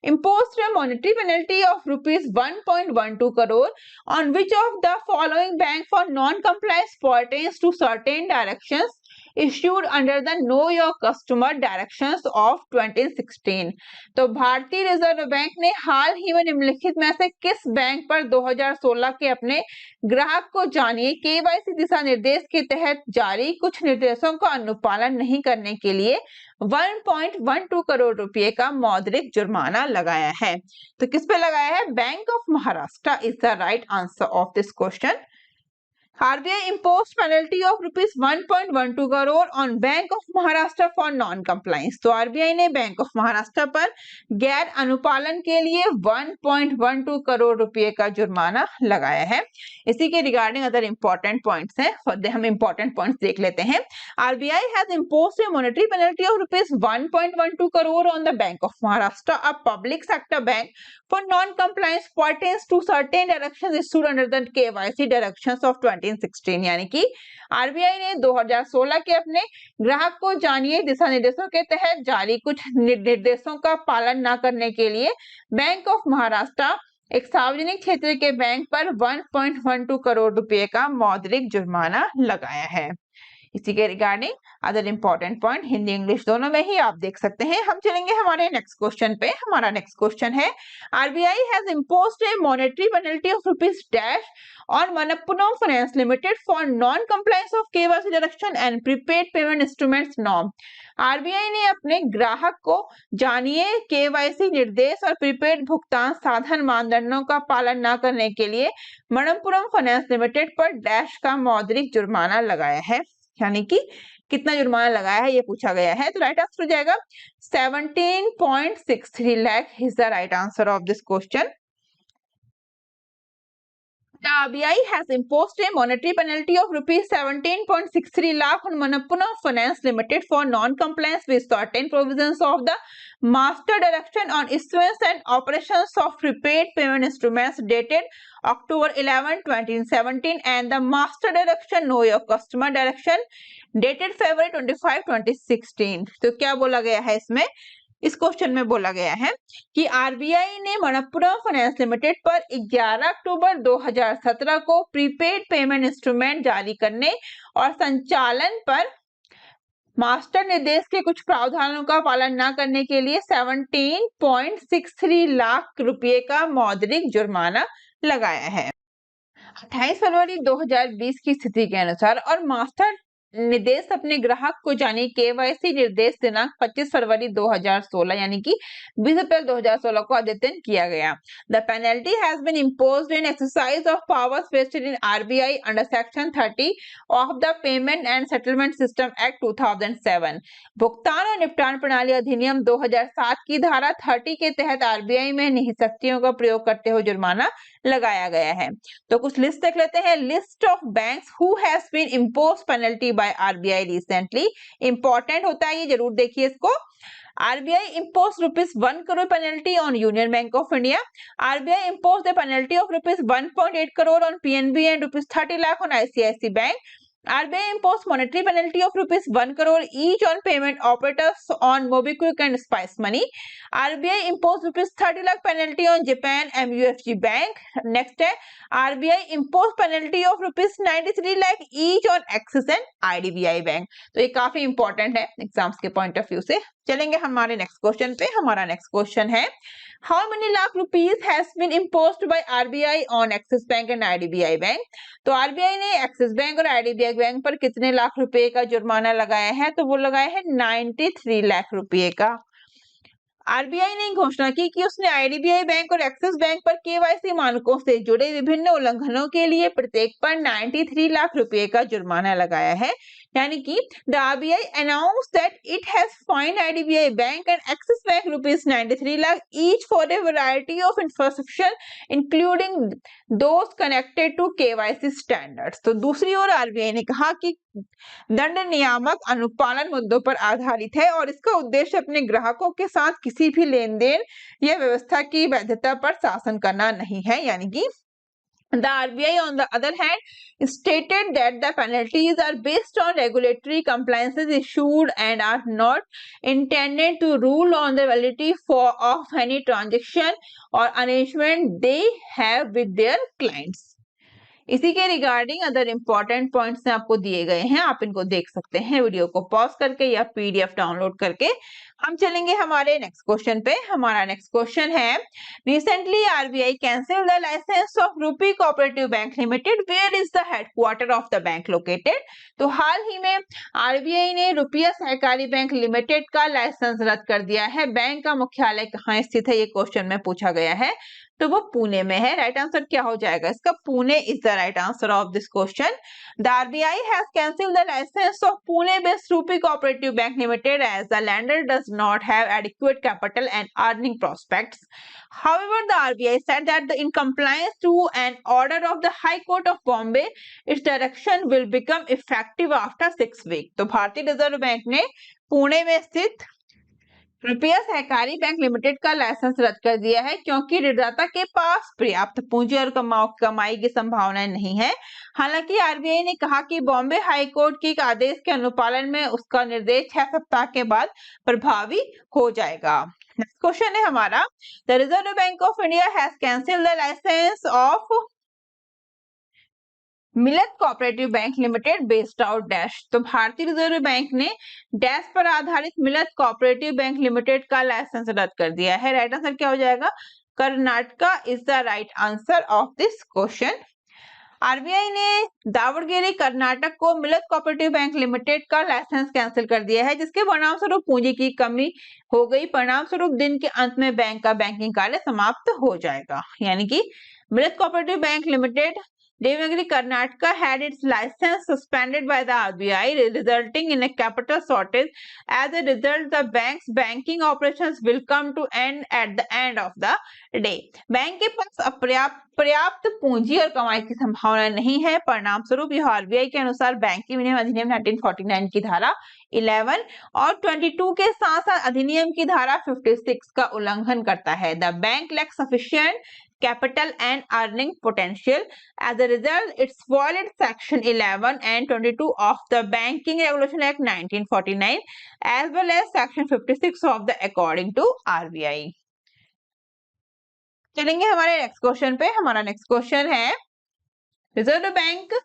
imposed a monetary penalty of ₹1.12 crore on which of the following bank for non-compliance pertains to certain directions issued under the Know Your Customer Directions of 2016। तो भारतीय रिजर्व बैंक ने हाल ही में निम्नलिखित में से किस बैंक पर 2016 के अपने ग्राहक को जानिए केवाईसी दिशा निर्देश के तहत जारी कुछ निर्देशों का अनुपालन नहीं करने के लिए 1.12 करोड़ रुपए का मौद्रिक जुर्माना लगाया है? तो किस पे लगाया है? Bank of Maharashtra is the right answer of this question. RBI imposed penalty of rupees 1.12 crore on Bank of Maharashtra for non-compliance। तो RBI ने बैंक ऑफ महाराष्ट्र पर गैर अनुपालन के लिए 1.12 करोड़ रुपए का जुर्माना लगाया है। इसी के रिगार्डिंग अदर इंपॉर्टेंट पॉइंट्स हैं, हम इंपॉर्टेंट पॉइंट्स देख लेते हैं। RBI has imposed a monetary penalty of rupees 1.12 crore on the Bank of Maharashtra, a public sector bank, for non-compliance pertains to certain directions issued under the KYC directions of 2016। यानी कि आरबीआई ने 2016 के अपने ग्राहक को जानिए दिशा निर्देशों के तहत जारी कुछ निर्देशों का पालन न करने के लिए बैंक ऑफ महाराष्ट्र एक सार्वजनिक क्षेत्र के बैंक पर 1.12 करोड़ रुपए का मौद्रिक जुर्माना लगाया है। इसी के regarding other important point Hindi English दोनों में ही आप देख सकते हैं। हम चलेंगे हमारे नेक्स्ट क्वेश्चन पे। हमारा नेक्स्ट क्वेश्चन है, RBI has imposed a monetary penalty of rupees dash on Manappuram Finance Limited for non-compliance of KYC direction and prepaid payment instruments norm। RBI ने अपने ग्राहक को जानिए केवाईसी निर्देश और प्रीपेड भुगतान साधन मानदंडों का पालन न करने के लिए मनप्पुरम फाइनेंस लिमिटेड पर डैश का मौद्रिक जुर्माना लगाया है। यानी कि कितना जुर्माना लगाया है ये पूछा गया है। तो राइट आंसर हो जाएगा 17.63 lakh is the right answer of this question. The RBI has imposed a monetary penalty of rupees 17.63 lakh on Manappuram Finance Limited for non-compliance with certain provisions of the Master Direction on Issuance and Operations of Prepaid Payment Instruments dated October 11, 2017 and the Master Direction Know Your Customer Direction dated February 25, 2016। तो क्या बोला गया है इसमें? इस क्वेश्चन में बोला गया है कि आरबीआई ने मनप्पुरम फाइनेंस लिमिटेड पर 11 अक्टूबर 2017 को प्रीपेड पेमेंट इंस्ट्रूमेंट जारी करने और संचालन पर मास्टर निर्देश के कुछ प्रावधानों का पालन न करने के लिए 17.63 लाख रुपए का मौद्रिक जुर्माना लगाया है। 28 फरवरी 2020 की स्थिति के अनुसार और मास्टर निर्देश अपने ग्राहक को जानी केवाईसी निर्देश दिनांक 25 फरवरी 2016 यानी कि 20 अप्रैल 2016 को अद्यतन किया गया। The penalty has been imposed in exercise of powers vested in RBI under section 30 of the payment and settlement system act 2007। भुगतान और निपटान प्रणाली अधिनियम 2007 की धारा 30 के तहत आरबीआई में निहित शक्तियों का प्रयोग करते हुए जुर्माना लगाया गया है। तो कुछ लिस्ट देख लेते हैं। List of banks who has been imposed penalty by RBI recently. Important होता है ये, जरूर देखिए इसको। RBI imposed rupees 1 crore penalty on Union Bank of India। RBI imposed a penalty of rupees 1.8 crore on PNB and rupees 30 lakh on ICICI Bank। RBI imposed monetary penalty of rupees 1 crore each on payment operators on MobiKwik and Spice Money। RBI imposed rupees 30 lakh penalty on Japan MUFG Bank। Next है RBI imposed penalty of rupees 93 lakh each on Axis and IDBI Bank। तो ये काफी इंपॉर्टेंट है एग्जाम्स के पॉइंट ऑफ व्यू से। चलेंगे हमारे नेक्स्ट क्वेश्चन पे। हमारा नेक्स्ट क्वेश्चन है, how many lakh rupees has been imposed by RBI on Axis Bank and IDBI Bank. तो आरबीआई ने एक्सिस बैंक और आईडीबीआई बैंक पर कितने लाख रुपए का जुर्माना लगाया है? तो वो लगाया है 93 लाख रुपए का। आरबीआई ने घोषणा की कि उसने आईडीबीआई बैंक और एक्सिस बैंक पर केवाईसी मानकों से जुड़े विभिन्न उल्लंघनों के लिए प्रत्येक पर 93 लाख रुपए का जुर्माना लगाया है। यानी कि the RBI announced that it has fined IDBI Bank and Axis Bank rupees 93 lakh each for a variety of infrastructure including those connected to KYC standards. तो दूसरी ओर आरबीआई ने कहा कि दंड नियामक अनुपालन मुद्दों पर आधारित है और इसका उद्देश्य अपने ग्राहकों के साथ किसी भी लेन देन या व्यवस्था की वैधता पर शासन करना नहीं है। यानी कि The RBI, on the other hand, stated that the penalties are based on regulatory compliances issued and are not intended to rule on the validity of any transaction or arrangement they have with their clients। इसी के रिगार्डिंग अदर इंपॉर्टेंट पॉइंट्स आपको दिए गए हैं, आप इनको देख सकते हैं वीडियो को पॉज करके या पीडीएफ डाउनलोड करके। हम चलेंगे हमारे नेक्स्ट क्वेश्चन पे। हमारा नेक्स्ट क्वेश्चन है, recently RBI cancel the licence of rupee cooperative bank limited, where is the headquarter of the bank located. तो हाल ही में आरबीआई ने रुपया सहकारी बैंक लिमिटेड का लाइसेंस रद्द कर दिया है। बैंक का मुख्यालय कहाँ स्थित है, ये क्वेश्चन में पूछा गया है। तो वो पुणे में है। राइट आंसर क्या हो जाएगा इसका? Pune is the right answer of this question. The RBI has cancelled the license of Pune-based Rupee Cooperative Bank Limited as the lender does not have adequate capital and earning prospects. However, the RBI said that in compliance to an order of the High Court of Bombay, its direction will become effective after 6 weeks. तो भारतीय रिजर्व बैंक ने पुणे में स्थित रुपया सहकारी बैंक लिमिटेड का लाइसेंस रद्द कर दिया है क्योंकि ऋणदाता के पास पर्याप्त पूंजी और कमाई की संभावनाएं नहीं है। हालांकि आरबीआई ने कहा कि बॉम्बे हाई कोर्ट के एक आदेश के अनुपालन में उसका निर्देश 6 सप्ताह के बाद प्रभावी हो जाएगा। नेक्स्ट क्वेश्चन है हमारा, the Reserve Bank of India has cancelled the licence of millet cooperative bank limited based out dash. तो भारतीय रिजर्व बैंक ने डैश पर आधारित मिलेट कोऑपरेटिव बैंक लिमिटेड का लाइसेंस रद्द कर दिया है। राइट आंसर क्या हो जाएगा? Karnataka is the right answer of this question. RBI ने दावड़गेरे कर्नाटक को मिलेट कोऑपरेटिव बैंक लिमिटेड का लाइसेंस कैंसिल कर दिया है, जिसके परिणाम स्वरूप पूंजी की कमी हो गई। परिणाम स्वरूप दिन के अंत में बैंक का बैंकिंग कार्य समाप्त हो जाएगा। यानी कि millet cooperative bank limited Devagiri Karnataka had its license suspended by the RBI, resulting in a capital shortage. As a result, the bank's banking operations will come to end at the end of the day. Bank के पास पर्याप्त पूंजी और कमाई की संभावना नहीं है। परिणाम स्वरूप यह आरबीआई के अनुसार बैंकिंग विनियम अधिनियम 1949 की धारा 11 और 22 के साथ साथ अधिनियम की धारा 56 का उल्लंघन करता है। The bank lacks sufficient capital and earning potential. As a result, it's violated Section 11 and 22 of the Banking Regulation Act 1949 as well as Section 56 of the according to RBI. चलेंगे हमारे नेक्स्ट क्वेश्चन पे। हमारा नेक्स्ट क्वेश्चन है, Reserve bank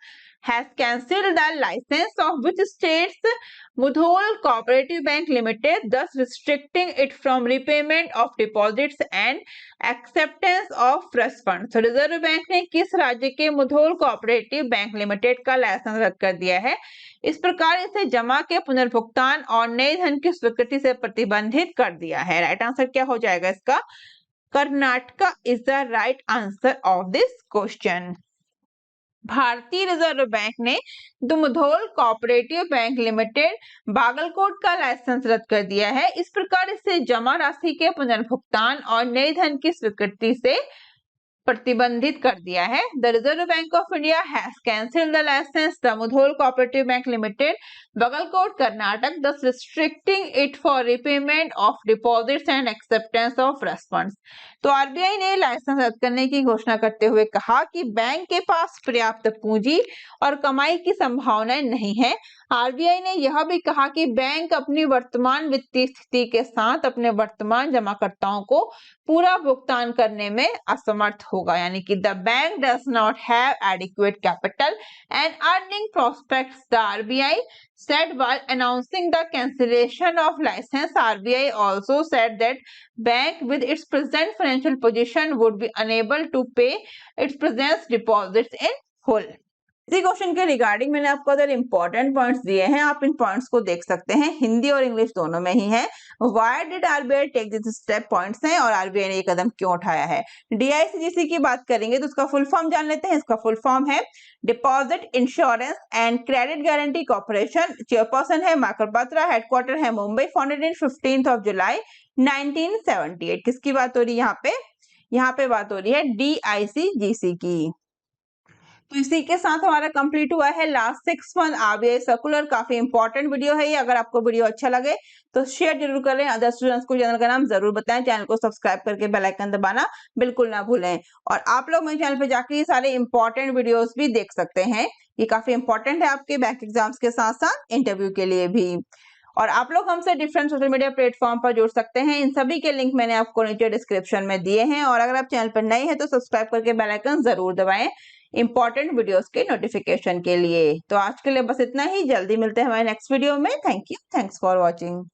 has cancelled the license of which states Mudhol Cooperative Bank Limited, thus restricting it from repayment of deposits and acceptance of trust funds. तो रिजर्व बैंक ने किस राज्य के मुधोल कोऑपरेटिव बैंक लिमिटेड का लाइसेंस रद्द कर दिया है? इस प्रकार इसे जमा के पुनर्भुगतान और नए धन की स्वीकृति से प्रतिबंधित कर दिया है। राइट आंसर क्या हो जाएगा इसका? Karnataka is the right answer of this question. भारतीय रिजर्व बैंक ने दुमधोल कोऑपरेटिव बैंक लिमिटेड बागलकोट का लाइसेंस रद्द कर दिया है। इस प्रकार इससे जमा राशि के पुनर्भुगतान और नए धन की स्वीकृति से प्रतिबंधित कर दिया है। The Reserve Bank of India has cancelled the licence the Mudhol cooperative bank limited Bagalkot Karnataka, thus restricting it for repayment of deposits and acceptance of trust funds. तो आरबीआई ने लाइसेंस रद्द करने की घोषणा करते हुए कहा कि बैंक के पास पर्याप्त पूंजी और कमाई की संभावनाएं नहीं है। आरबीआई ने यह भी कहा कि बैंक अपनी वर्तमान वित्तीय स्थिति के साथ अपने वर्तमान जमाकर्ताओं को पूरा भुगतान करने में असमर्थ होगा। यानी कि the bank does not have adequate capital and earning prospects. The RBI said while announcing the cancellation of license. RBI also said that bank with its present financial position would be unable to pay its present deposits in full. इसी क्वेश्चन के रिगार्डिंग मैंने आपको अदर इंपॉर्टेंट पॉइंट्स दिए हैं, आप इन पॉइंट्स को देख सकते हैं। हिंदी और इंग्लिश दोनों में ही है। Why did RBI take this step points हैं और आरबीआई ने ये कदम क्यों उठाया है। डीआईसीजीसी की बात करेंगे तो उसका फुल फॉर्म जान लेते हैं। इसका फुल फॉर्म है deposit insurance and credit guarantee corporation. Chairperson है माइकल बत्रा, हेडक्वार्टर है मुंबई, फाउंडेड इन 15 जुलाई 1978। किसकी बात हो रही है यहाँ पे बात हो रही है डीआईसीजीसी की। तो इसी के साथ हमारा कंप्लीट हुआ है लास्ट 6 मंथ आरबीआई सर्कुलर। काफी इंपॉर्टेंट वीडियो है ये। अगर आपको वीडियो अच्छा लगे तो शेयर जरूर करें, अदर स्टूडेंट्स को चैनल का नाम जरूर बताएं, चैनल को सब्सक्राइब करके बेल आइकन दबाना बिल्कुल ना भूलें। और आप लोग मेरे चैनल पे जाकर ये सारे इंपॉर्टेंट वीडियोस भी देख सकते हैं। ये काफी इंपॉर्टेंट है आपके बैंक एग्जाम्स के साथ साथ इंटरव्यू के लिए भी। और आप लोग हमसे डिफरेंट सोशल मीडिया प्लेटफॉर्म पर जुड़ सकते हैं। इन सभी के लिंक मैंने आपको नीचे डिस्क्रिप्शन में दिए हैं। और अगर आप चैनल पर नए हैं तो सब्सक्राइब करके बेल आइकन जरूर दबाएं इंपॉर्टेंट वीडियोस के नोटिफिकेशन के लिए। तो आज के लिए बस इतना ही। जल्दी मिलते हैं हमारे नेक्स्ट वीडियो में। Thank you, thanks for watching.